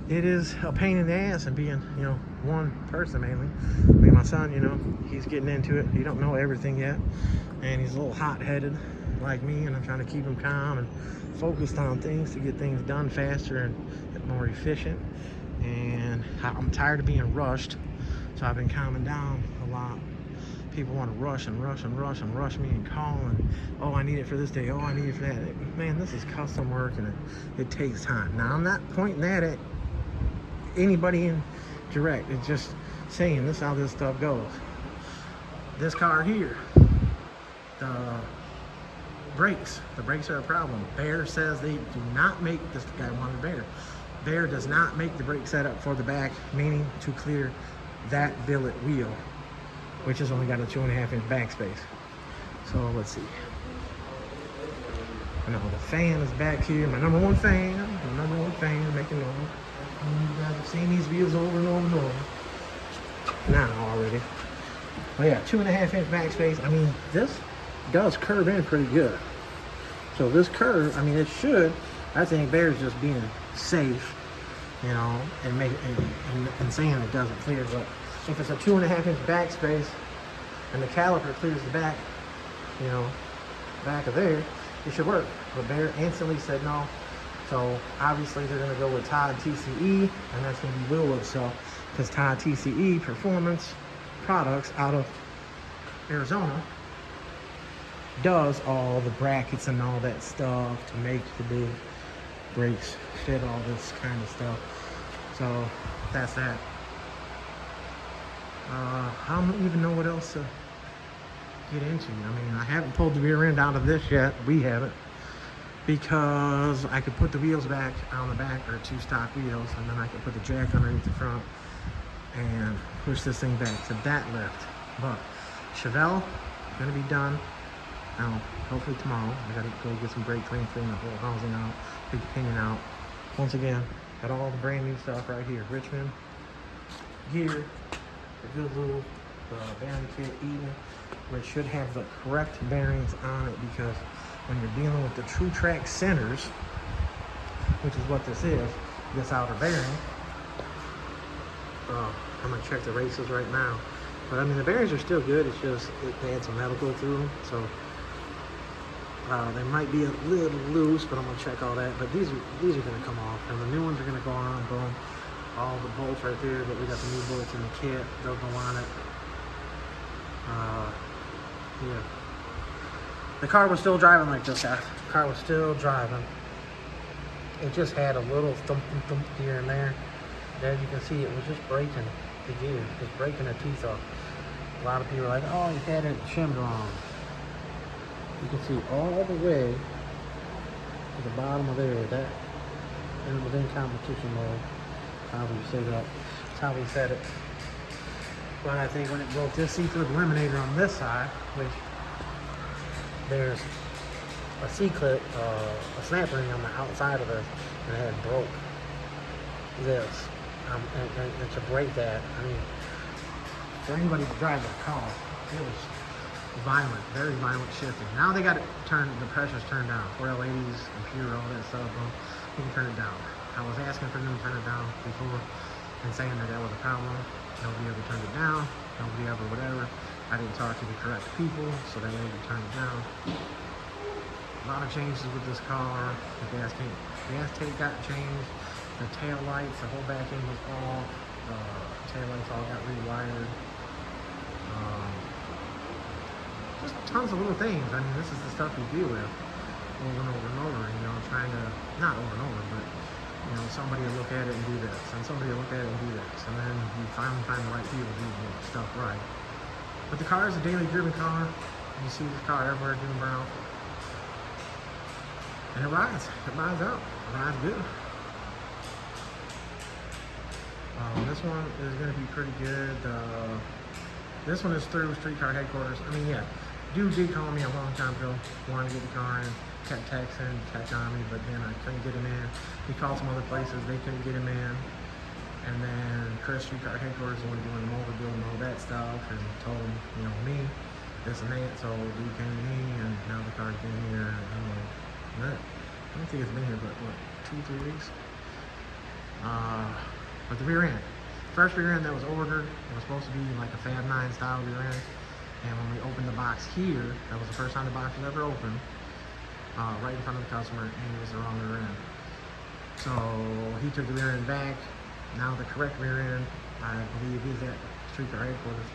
It is a pain in the ass, and being, you know, one person mainly. I mean, my son, you know, he's getting into it. He don't know everything yet, and he's a little hot-headed like me, and I'm trying to keep him calm and focused on things to get things done faster and more efficient. And I'm tired of being rushed, so I've been calming down a lot. People want to rush and rush and rush and rush me and call and, oh, I need it for this day, oh, I need it for that. Man, this is custom work, and it takes time. Now, I'm not pointing that at anybody in direct. It's just saying this is how this stuff goes. This car here, the brakes are a problem. Bear says they do not make, this guy wanted Bear does not make the brake setup for the back, meaning to clear that billet wheel, which has only got a 2.5-inch backspace. So let's see. I know the fan is back here, my number one fan making noise. You guys have seen these videos over and over and over now already. But yeah, 2.5-inch backspace. I mean, this does curve in pretty good. So this curve, I mean, it should. I think Bear's just being safe, you know, and saying it doesn't clear. But if it's a 2.5-inch backspace and the caliper clears the back, you know, back of there, it should work. But Bear instantly said no. So obviously they're going to go with Todd TCE, and that's going to be Willwood. So because Todd TCE Performance Products out of Arizona does all the brackets and all that stuff to make the big brakes fit all this kind of stuff. So that's that. I don't even know what else to get into. I mean, I haven't pulled the rear end out of this yet. We haven't. Because I could put the wheels back on the back, or 2 stock wheels, and then I could put the jack underneath the front and push this thing back to that lift. But Chevelle, gonna be done now, hopefully tomorrow. I gotta go get some brake clean, clean the whole housing out, big pinion out. Once again, got all the brand new stuff right here. Richmond gear, the Goodloo, the bearing kit, Eden, which should have the correct bearings on it, because when you're dealing with the True Track centers, which is what this is, this outer bearing, I'm gonna check the races right now. But I mean, the bearings are still good. It's just they had some metal go through them, so They might be a little loose, but I'm gonna check all that. But these are gonna come off, and the new ones are gonna go on. Boom, all the bolts right there. But we got the new bolts in the kit. They'll go on it. Yeah. The car was still driving like this, guys. The car was still driving. It just had a little thump here and there. As you can see, it was just breaking the gear, just breaking the teeth off. A lot of people are like, oh, you had it shimmed wrong. You can see all the way to the bottom of there, that, and it was in competition mode. How we set it up. That's how we set it. But I think when it broke this C-clip eliminator on this side, which there's a C-clip, a snap ring on the outside of it, and it had broke this. And to break that, I mean, for anybody to drive that car, it was violent, very violent shifting. Now they got it turned, the pressure's turned down. 4L80s, computer, all that stuff, well, you can turn it down. I was asking for them to turn it down before and saying that was a problem. Nobody ever turned it down. Nobody ever whatever. I didn't talk to the correct people, so they made me turn it down. A lot of changes with this car. The gas tank got changed. The tail lights, the whole back end was off. The tail lights all got rewired. Just tons of little things. I mean, this is the stuff you deal with over and over and over. You know, trying to, not over and over, but you know, somebody will look at it and do this, and somebody will look at it and do this, and then you finally find the right people to do the stuff right. But the car is a daily driven car. You see this car everywhere doing brown. And it rides. It rides out. It rides good. This one is going to be pretty good. This one is through Streetcar Headquarters. I mean, yeah, dude did call me a long time ago, wanted to get the car in, kept texting, kept on me, but then I couldn't get him in. He called some other places, they couldn't get him in. And then Chris, Streetcar Headquarters, wanted doing the motor build and all that stuff, and told him, you know, me, this and that, so dude came to me, and now the car's been here, and I'm like, I don't think it's been here, but what, 2-3 weeks? But the rear end. First rear end that was ordered, it was supposed to be like a Fab 9 style rear end. And when we opened the box here, that was the first time the box was ever opened, right in front of the customer, and it was the wrong rear end. So he took the rear end back. Now the correct rear end, I believe, is at Streetcar Headquarters.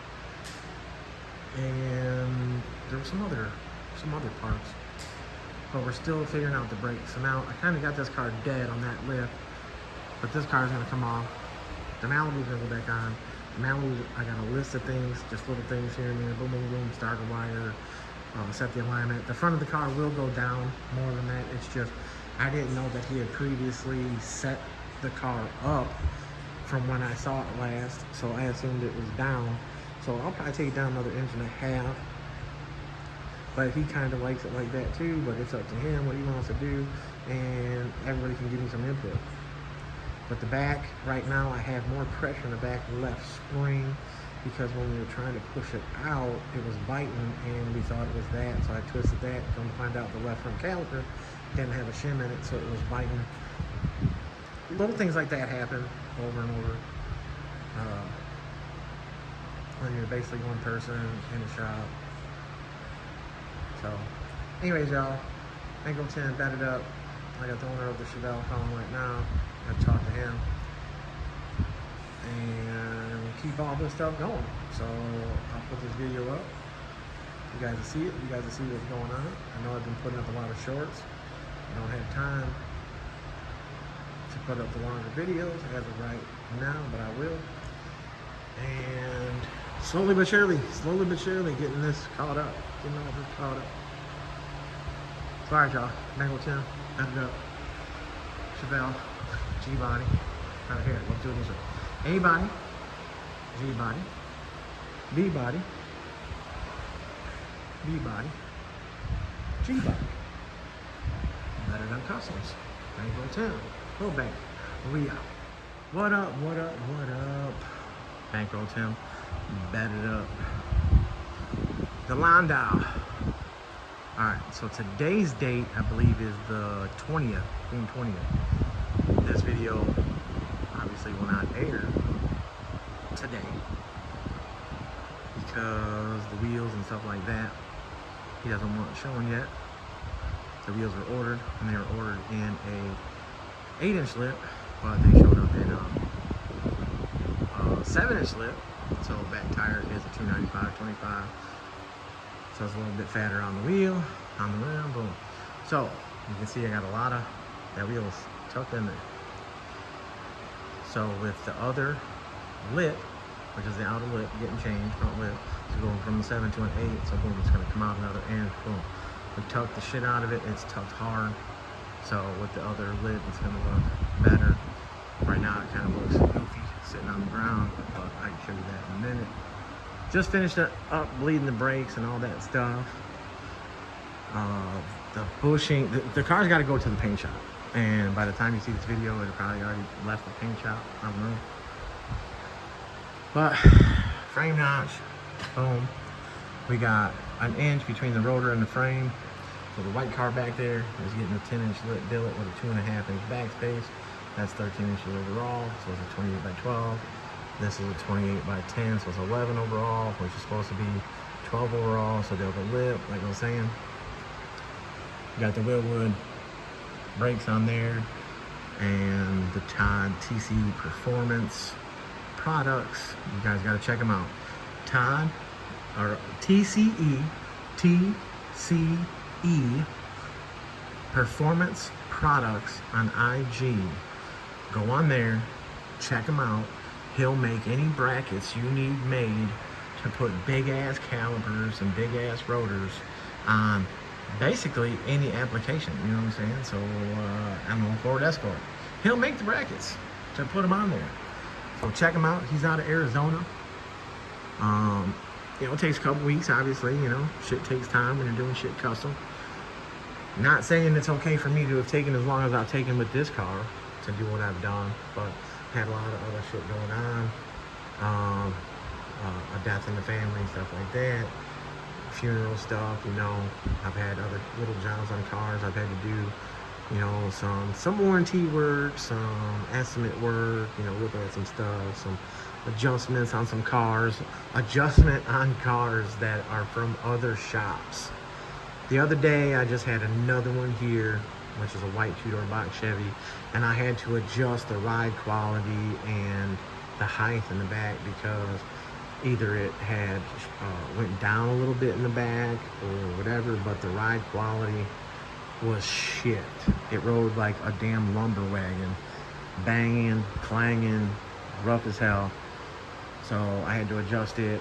And there were some other parts. But we're still figuring out the brakes. So now I kind of got this car dead on that lift, but this car is going to come off. The Malibu's going to go back on. The Malibu, I got a list of things, just little things here and there, boom, boom, boom, start the wire, set the alignment. The front of the car will go down more than that. It's just, I didn't know that he had previously set the car up from when I saw it last, so I assumed it was down. So I'll probably take it down another inch and a half. But he kind of likes it like that too, but it's up to him what he wants to do, and everybody can give me some input. But the back, right now, I have more pressure in the back left spring, because when we were trying to push it out, it was biting, and we thought it was that, so I twisted that, come to find out the left front caliper didn't have a shim in it, so it was biting. Little things like that happen over and over. When you're basically one person in a shop. So, anyways, y'all, Bankroll Tim batted up. I got the owner of the Chevelle calling right now. I talked to him and keep all this stuff going. So I'll put this video up. You guys will see it. You guys will see what's going on. I know I've been putting up a lot of shorts. I don't have time to put up the longer videos as of right now, but I will. And slowly but surely getting this caught up. Getting all this caught up. So, alright, y'all. Bankroll Tim, batted up. Chevelle, G-body. Right here, let's do it this way. A-body, G-body, B-body, B-body, G-body. It Up Kustoms. Bankroll Tim. Go back. We out. What up, what up, what up? Bankroll Tim. Batted up. The Landau. Alright, so today's date, I believe, is the 20th, June 20th. This video obviously will not air today because the wheels and stuff like that, he doesn't want it showing yet. the wheels were ordered, and they were ordered in a 8-inch lip, but they showed up in a 7-inch lip. So back tire is a 295/25. So it's a little bit fatter on the wheel, on the rim, boom. So you can see I got a lot of that wheel's tucked in there. So with the other lip, which is the outer lip, getting changed, front lip, so going from a 7 to an 8, so boom, it's gonna come out another end, boom. We tucked the shit out of it, it's tucked hard. So with the other lip, it's gonna look better. Right now it kind of looks goofy sitting on the ground, but I can show you that in a minute. Just finished up bleeding the brakes and all that stuff. The bushing, the car's got to go to the paint shop, and by the time you see this video, it probably already left the paint shop. I don't know. But frame notch, boom. We got an inch between the rotor and the frame. So the white car back there is getting a 10-inch lit billet with a 2.5-inch backspace. That's 13 inches overall, so it's a 28 by 12. This is a 28 by 10, so it's 11 overall, which is supposed to be 12 overall, so they'll go lip, like I was saying. Got the Willwood brakes on there, and the Todd TCE Performance products. You guys got to check them out. Todd, or TCE Performance products on IG. Go on there, check him out. He'll make any brackets you need made to put big ass calipers and big ass rotors on basically any application, you know what I'm saying? So I'm on Ford Escort. He'll make the brackets to put them on there. So check him out. He's out of Arizona. You know, it takes a couple weeks, obviously, you know, shit takes time when you're doing shit custom. Not saying it's okay for me to have taken as long as I've taken with this car to do what I've done, but had a lot of other shit going on. A death in the family, stuff like that. Funeral stuff, you know. I've had other little jobs on cars I've had to do, you know, some warranty work, some estimate work, you know, looking at some stuff, some adjustments on some cars, adjustment on cars that are from other shops. The other day I just had another one here, which is a white 2-door box Chevy, and I had to adjust the ride quality and the height in the back because either it had went down a little bit in the back or whatever, but the ride quality was shit. It rode like a damn lumber wagon, banging, clanging, rough as hell. So I had to adjust it.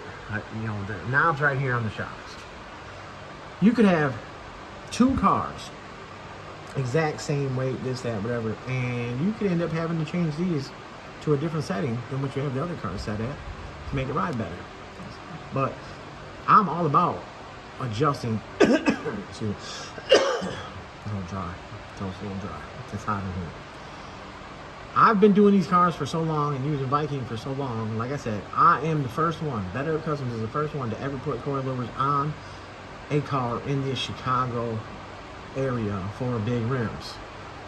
You know, the knob's right here on the shocks. You could have two cars, exact same weight, this, that, whatever, and you could end up having to change these to a different setting than what you have the other car set at to make it ride better. But I'm all about adjusting. Excuse me. It's a little dry. It's a little dry. It's hot in here. I've been doing these cars for so long and using Viking for so long. Like I said, I am the first one. It Up Kustoms is the first one to ever put coilovers on a car in the Chicago area for big rims.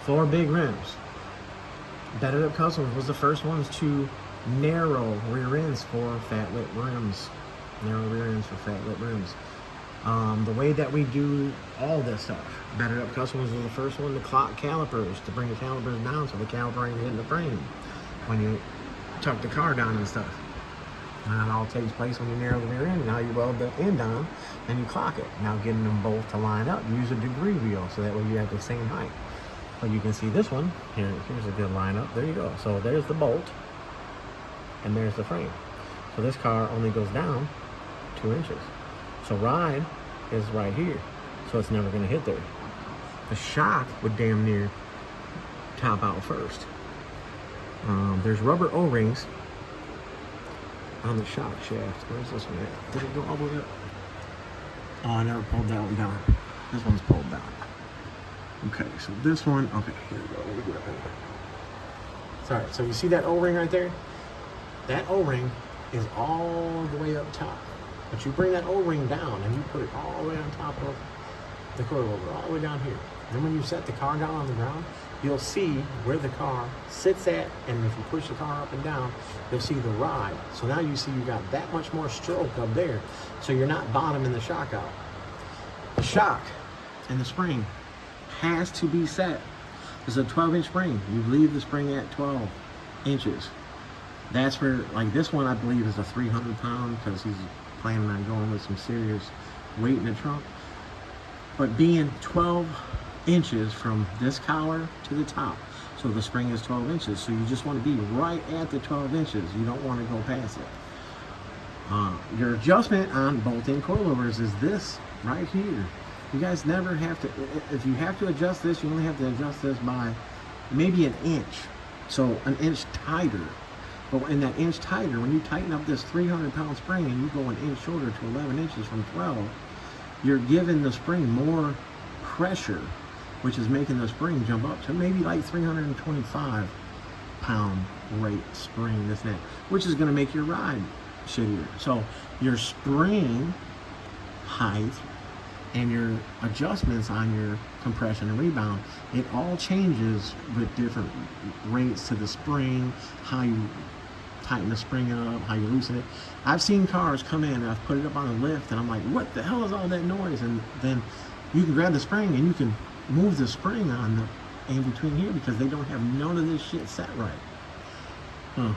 For big rims. It Up Kustoms was the first ones to narrow rear ends for fat lip rims. Narrow rear ends for fat lip rims. The way that we do all this stuff. Up Kustoms was the first one to clock calipers, to bring the calipers down so the caliper ain't hitting the frame when you tuck the car down and stuff. And that all takes place when you narrow the rear end. Now you weld the end on and you clock it. Now getting them both to line up, use a degree wheel so that way you have the same height. But you can see this one, here's a good lineup. There you go. So there's the bolt and there's the frame. So this car only goes down 2 inches. So ride is right here. So it's never gonna hit there. The shock would damn near top out first. There's rubber O-rings on the shock shaft. Where's this one at? Did it go all the way up? Oh, I never pulled that one down. This one's pulled down. Okay, so this one, okay, here we go. Let me get up here. Sorry, so you see that O-ring right there? That O-ring is all the way up top. But you bring that O-ring down and you put it all the way on top of the coilover, all the way down here. Then when you set the car down on the ground, you'll see where the car sits at, and if you push the car up and down, you'll see the ride. So now you see you got that much more stroke up there, so you're not bottoming the shock out. The shock and the spring has to be set. It's a 12-inch spring. You leave the spring at 12 inches. That's where, like this one I believe is a 300 pound because he's planning on going with some serious weight in the trunk. But being 12 inches from this collar to the top, so the spring is 12 inches. So you just want to be right at the 12 inches. You don't want to go past it. Your adjustment on bolt-in coilovers is this right here. You guys never have to, if you have to adjust this, you only have to adjust this by maybe an inch. So an inch tighter. But in that inch tighter, when you tighten up this 300 pound spring and you go an inch shorter to 11 inches from 12, you're giving the spring more pressure, which is making the spring jump up to maybe like 325 pound rate spring, this and that, which is going to make your ride shittier. So your spring height and your adjustments on your compression and rebound, it all changes with different rates to the spring, how you tighten the spring up, how you loosen it. I've seen cars come in and I've put it up on a lift and I'm like, what the hell is all that noise? And then you can grab the spring and you can move the spring on the in between here because they don't have none of this shit set right.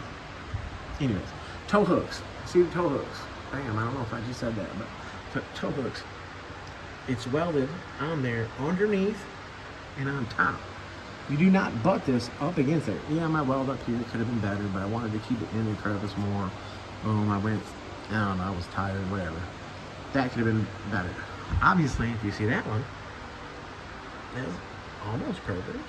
Anyways, tow hooks. See the tow hooks? Bam, I don't know if I just said that, but tow hooks. It's welded on there underneath and on top. You do not butt this up against it. Yeah, my weld up here could have been better, but I wanted to keep it in the crevice more. I went, I don't know, I was tired, whatever. That could have been better. Obviously, if you see that one, it's almost perfect.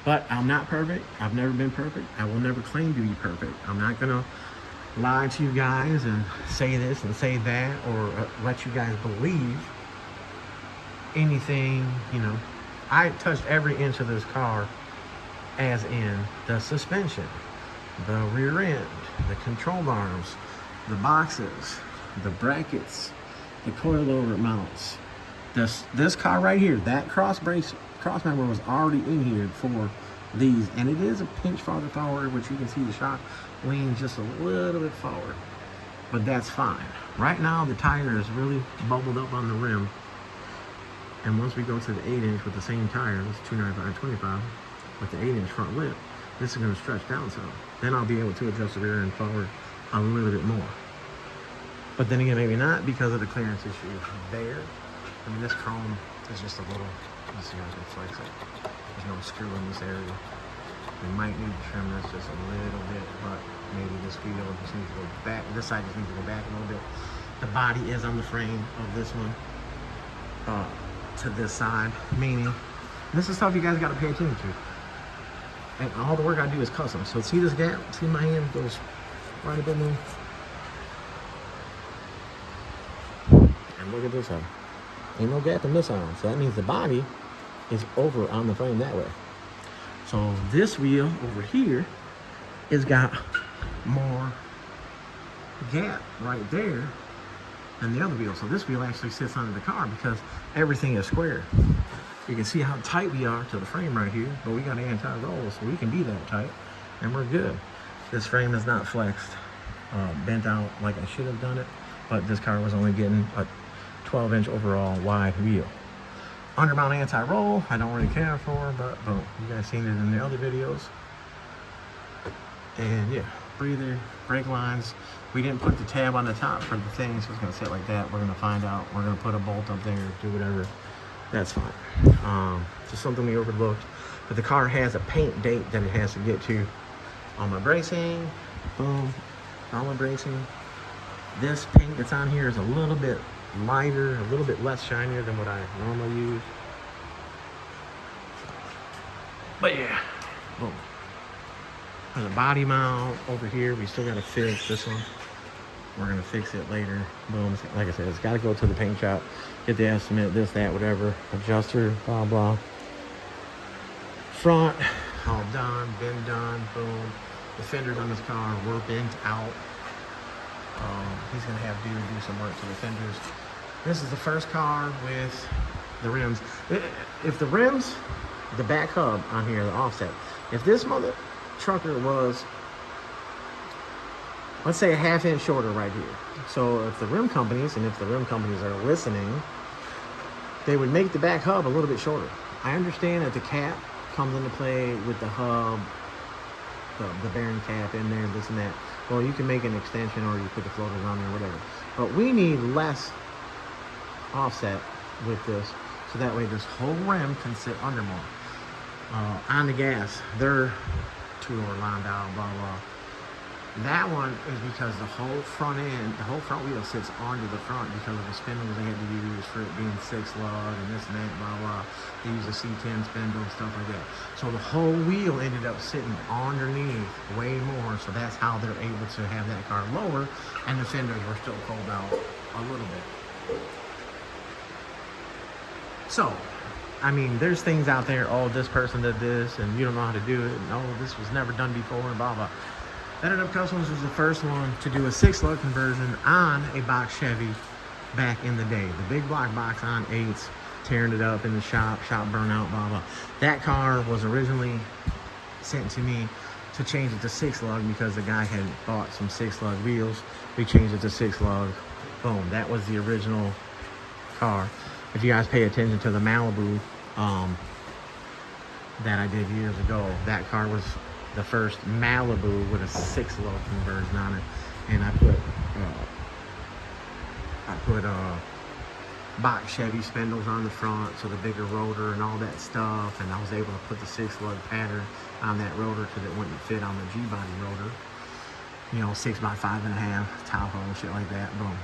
But I'm not perfect. I've never been perfect. I will never claim to be perfect. I'm not gonna lie to you guys and say this and say that, or let you guys believe anything, you know. I touched every inch of this car, as in the suspension, the rear end, the control arms, the boxes, the brackets, the coilover mounts. This car right here, that cross member was already in here for these, and it is a pinch farther forward, which you can see the shock lean just a little bit forward, but that's fine. Right now the tire is really bubbled up on the rim. And once we go to the 8-inch with the same tire, this is 295/25, with the 8-inch front lip, this is going to stretch down some. Then I'll be able to adjust the rear end forward a little bit more. But then again, maybe not because of the clearance issue there. I mean, this chrome is just a little, let's see how I can flex it. There's no screw in this area. We might need to trim this just a little bit, but maybe this wheel just needs to go back. This side just needs to go back a little bit. The body is on the frame of this one. To this side, meaning this is stuff you guys got to pay attention to, and all the work I do is custom. So see this gap? See my hand goes right up in there, and look at this side. Ain't no gap in this arm, so that means the body is over on the frame that way. So this wheel over here is got more gap right there than the other wheel. So this wheel actually sits under the car because everything is square. You can see how tight we are to the frame right here, but we got anti-roll, so we can be that tight and we're good. This frame is not flexed, bent out like I should have done it, but this car was only getting a 12-inch overall wide wheel. Undermount anti-roll, I don't really care for, but boom, you guys seen it in the other videos. And yeah, breather, brake lines. We didn't put the tab on the top for the thing, so it's gonna sit like that. We're gonna find out. We're gonna put a bolt up there, do whatever. That's fine. Just something we overlooked. But the car has a paint date that it has to get to. On my bracing, boom, on my bracing. This paint that's on here is a little bit lighter, a little bit less shinier than what I normally use. But yeah, boom. There's a body mount over here. We still gotta fix this one. We're gonna fix it later. Boom. Like I said, it's gotta go to the paint shop, get the estimate, this, that, whatever. Adjuster, blah, blah. Front, all done, been done, boom. The fenders on this car were bent out. He's gonna have to do some work to the fenders. This is the first car with the rims. If the rims, the back hub on here, the offset, if this mother trucker was, let's say, a half-inch shorter right here. So if the rim companies, and if the rim companies are listening, they would make the back hub a little bit shorter. I understand that the cap comes into play with the hub, the bearing cap in there, this and that. Well, you can make an extension or you put the floaters on there, whatever. But we need less offset with this, so that way this whole rim can sit under more. On the gas, they're 2-door Landau, blah, blah. That one is because the whole front end, the whole front wheel sits onto the front because of the spindles they had to use for it being 6 lug and this and that, blah, blah. They use a C10 spindle, stuff like that. So the whole wheel ended up sitting underneath way more, so that's how they're able to have that car lower, and the fenders were still pulled out a little bit. So, I mean, there's things out there, oh, this person did this, and you don't know how to do it, and oh, this was never done before, and blah, blah. It Up Kustoms was the first one to do a 6-lug conversion on a box Chevy back in the day. The big block box on 8s, tearing it up in the shop burnout, blah, blah. That car was originally sent to me to change it to 6-lug because the guy had bought some 6-lug wheels. We changed it to 6-lug. Boom, that was the original car. If you guys pay attention to the Malibu that I did years ago, that car was the first Malibu with a 6-lug conversion on it, and I put box Chevy spindles on the front, so the bigger rotor and all that stuff, and I was able to put the 6-lug pattern on that rotor because it wouldn't fit on the G-body rotor. You know, 6x5.5 Tahoe, shit like that. Boom.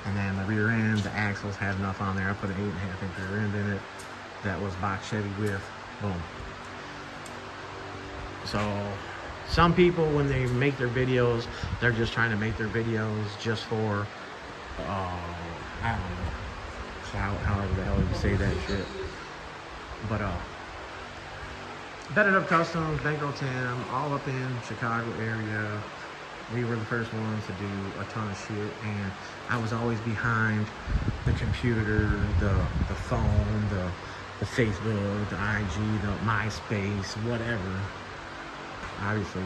And then the rear end, the axles had enough on there. I put an 8.5-inch rear end in it. That was box Chevy width. Boom. So some people, when they make their videos, they're just trying to make their videos just for, I don't know, however the hell you say that shit. But It Up Kustoms, Bankroll Tim, all up in Chicago area. We were the first ones to do a ton of shit, and I was always behind the computer, the phone, the Facebook, the IG, the MySpace, whatever. Obviously,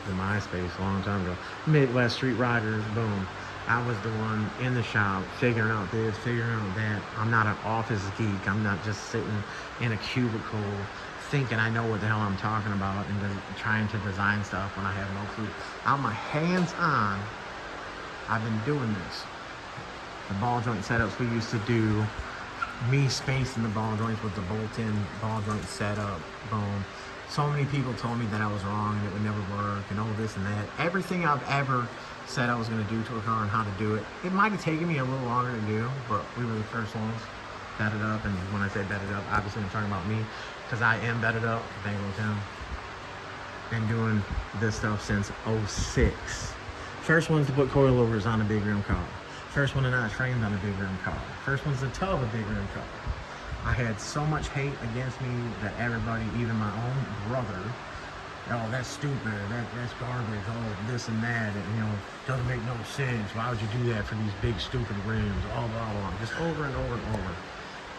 the MySpace a long time ago. Midwest Street Riders, boom. I was the one in the shop figuring out this, figuring out that. I'm not an office geek. I'm not just sitting in a cubicle thinking I know what the hell I'm talking about and trying to design stuff when I have no clue. I'm a hands-on. I've been doing this. The ball joint setups we used to do, me spacing the ball joints with the bolt-in ball joint setup, boom. So many people told me that I was wrong and it would never work and all this and that. Everything I've ever said I was going to do to a car and how to do it, it might have taken me a little longer to do, but we were the first ones bedded up. And when I say bedded up, obviously I'm talking about me, because I am bedded up, Bankroll Tim, and doing this stuff since 06. First ones to put coilovers on a big rim car. First one to not frames on a big rim car. First one's to tub a big rim car. I had so much hate against me that everybody, even my own brother, oh, that's stupid, that's garbage, oh, this and that, and, you know, doesn't make no sense. Why would you do that for these big, stupid rims? Blah, blah, blah. Just over and over and over.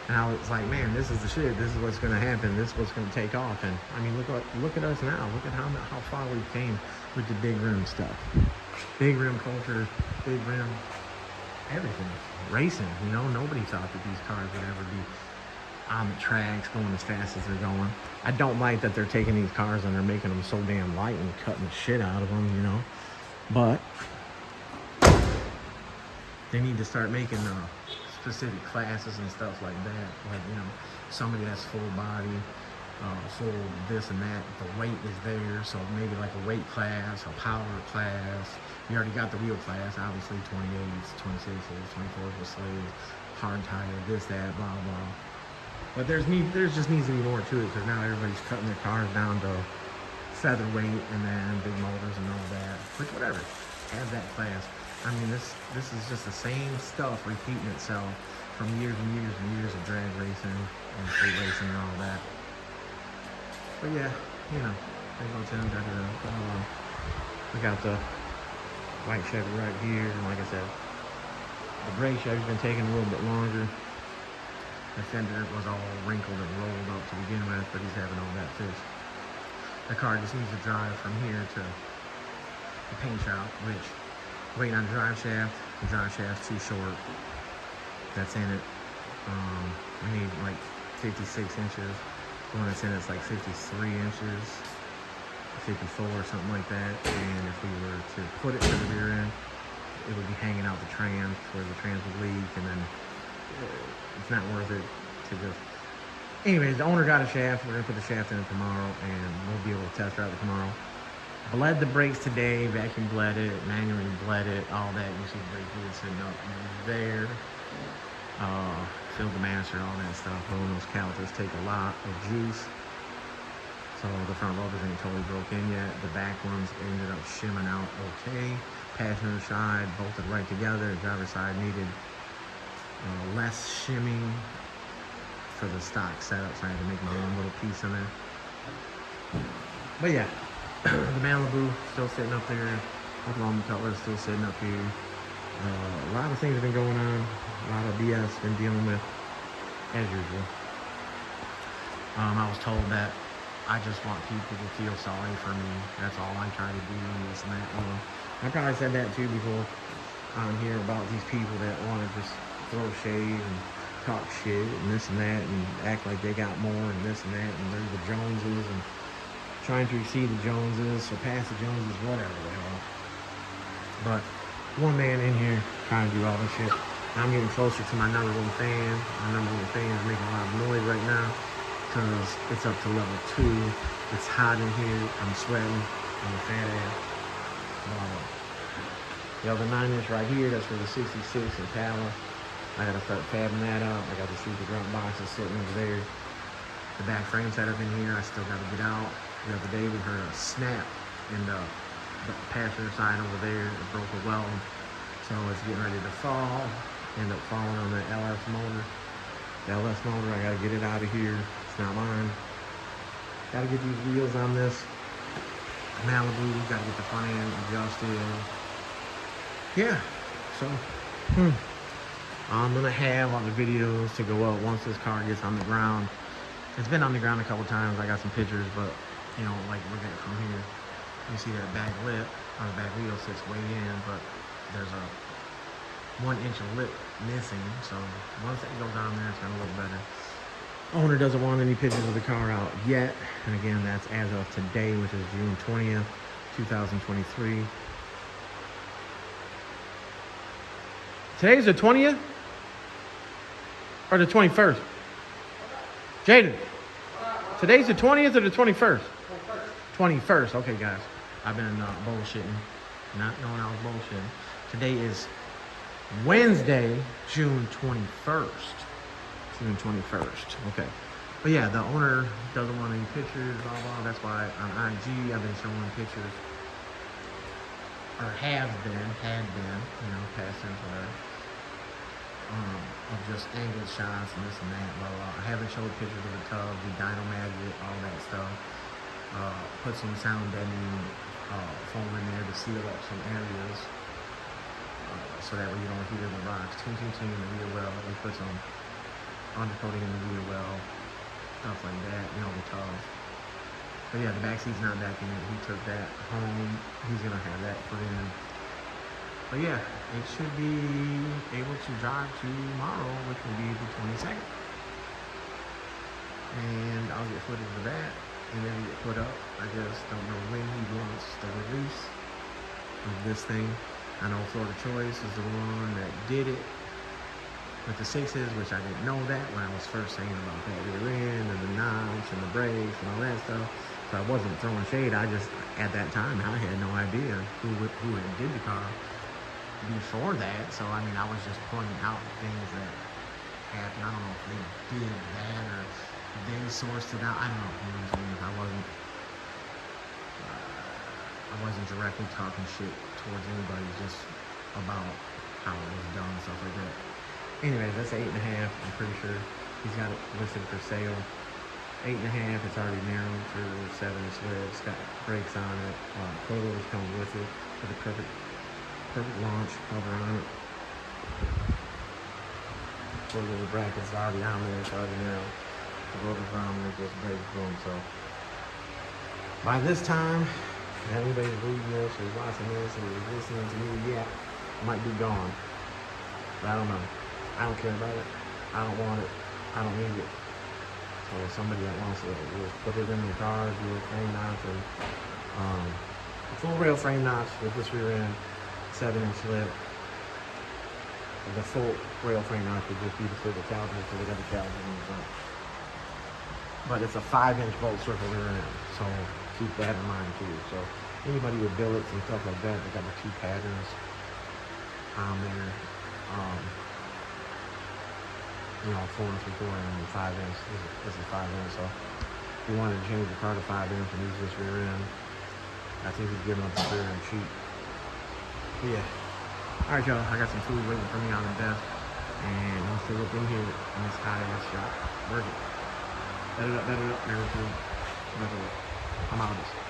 And I was like, man, this is the shit. This is what's going to happen. This is what's going to take off. And, I mean, look at us now. Look at how far we came with the big rim stuff. Big rim culture, big rim, everything. Racing, you know, nobody thought that these cars would ever be on the tracks going as fast as they're going. I don't like that they're taking these cars and they're making them so damn light and cutting the shit out of them, you know. But they need to start making specific classes and stuff like that. Like, you know, somebody that's full body, full this and that. The weight is there, so maybe like a weight class, a power class. You already got the wheel class, obviously 28s, 26s, 24s with slaves, hard tire, this, that, blah, blah. But there just needs to be more to it, because now everybody's cutting their cars down to featherweight and then big motors and all that. Which, whatever, have that class. I mean, this is just the same stuff repeating itself from years and years and years of drag racing and street racing and all that. But yeah, you know, Bankroll Tim, we got the white Chevy right here, and like I said, the gray Chevy's been taking a little bit longer. The fender was all wrinkled and rolled up to begin with, but he's having all that fixed. The car just needs to drive from here to the paint shop, which, waiting on the drive shaft. The drive shaft's too short. That's in it. I need like 56 inches. The one that's in it's like 53 inches, 54 or something like that. And if we were to put it to the rear end, it would be hanging out the trans where the trans would leak, and then it's not worth it to just. Anyways, the owner got a shaft. We're gonna put the shaft in it tomorrow, and we'll be able to test drive it tomorrow. Bled the brakes today, vacuum bled it, manually bled it, all that. You see the brake fluid sitting up there. Filled the master, all that stuff. Blowing those calipers take a lot of juice. So the front rotors ain't totally broke in yet. The back ones ended up shimming out okay. Passenger side bolted right together. Driver's side needed less shimming for the stock setup, so I had to make my own little piece in there. But yeah, the Malibu still sitting up there. Oklahoma Cutler still sitting up here. A lot of things have been going on. A lot of BS been dealing with, as usual. I was told that I just want people to feel sorry for me. That's all I try to do, and this and that. I probably said that too before on here about these people that want to just throw shade and talk shit and this and that and act like they got more and this and that, and they're the Joneses and trying to exceed the Joneses, surpass the Joneses, whatever they are. But one man in here trying to do all this shit. I'm getting closer to my number one fan. My number one fan is making a lot of noise right now because it's up to level 2. It's hot in here. I'm sweating. I'm a fat ass. The other 9-inch right here, that's for the 66 Impala. I gotta start fabbing that up. I got the super grunt boxes sitting over there. The back frame setup in here, I still gotta get out. The other day we heard a snap in the passenger side over there. It broke a weld. So it's getting ready to fall. End up falling on the LS motor. The LS motor, I gotta get it out of here. It's not mine. Gotta get these wheels on this Malibu. Gotta get the front end adjusted. Yeah, so I'm gonna have all the videos to go up once this car gets on the ground. It's been on the ground a couple times. I got some pictures, but you know, like look at it from here. You see that back lip on the back wheel sits way in, but there's a 1-inch of lip missing. So once that goes on there, it's gonna look better. Owner doesn't want any pictures of the car out yet. And again, that's as of today, which is June 20th, 2023. Today's the 20th? Or the 21st? Jaden, today's the 20th or the 21st? 21st. Okay, guys. I've been bullshitting. Not knowing I was bullshitting. Today is Wednesday, June 21st. June 21st. Okay. But yeah, the owner doesn't want any pictures, blah, blah. That's why on IG I've been showing pictures. Or had been, you know, past tense, whatever. Of just angled shots and this and that, blah, blah. I haven't showed pictures of the tub, the dyno magic, all that stuff. Put some sound deadening foam in there to seal up some areas. So that way you don't hear the rocks. Ting, in the wheel well. We put some undercoating in the wheel well. Stuff like that, you know, the tub. But yeah, the back seat's not back in it. He took that home. He's gonna have that put in. But yeah, it should be able to drive tomorrow, which will be the 22nd. And I'll get footage of that, and then get put up. I just don't know when he wants the release of this thing. I know Florida Choice is the one that did it with the 6s, which I didn't know that when I was first saying about that rear end and the knobs and the brakes and all that stuff. So I wasn't throwing shade. I just, at that time, I had no idea who had did the car before that. So I mean, I was just pointing out things that happened. I don't know if they did that or they sourced it out. I don't know. You know what I mean? I wasn't directly talking shit towards anybody, just about how it was done and stuff like that. Anyways, that's 8.5. I'm pretty sure he's got it listed for sale. 8.5. It's already narrowed to 7-inch lift. It's got brakes on it. Coilovers come with it for the perfect launch cover on it. Coilover brackets already on there. It's already narrowed. The rotors on there, just brakes, boom. So by this time, everybody's reading this or watching this or listening to me, yeah, I might be gone. But I don't know. I don't care about it. I don't want it. I don't need it. or somebody that wants to put it in their cars, do a frame notch, or full rail frame notch with this rear end, 7-inch lip. The full rail frame notch would just be for the caliper, so they got the caliper in the front. But it's a 5-inch bolt circle rear end, so keep that in mind too. So anybody with billets and stuff like that, they got the 2 patterns on there. You know, 4 3/4 and 5-inch. This is 5-inch, so if you wanted to change the car to 5-inch and use this rear end, I think he's giving up the rear end cheap. But yeah. Alright, y'all, I got some food waiting for me on the desk, and I'm still up in here in this hot ass shop. Work it. Bet it up, bet it up, everything. I'm out of this.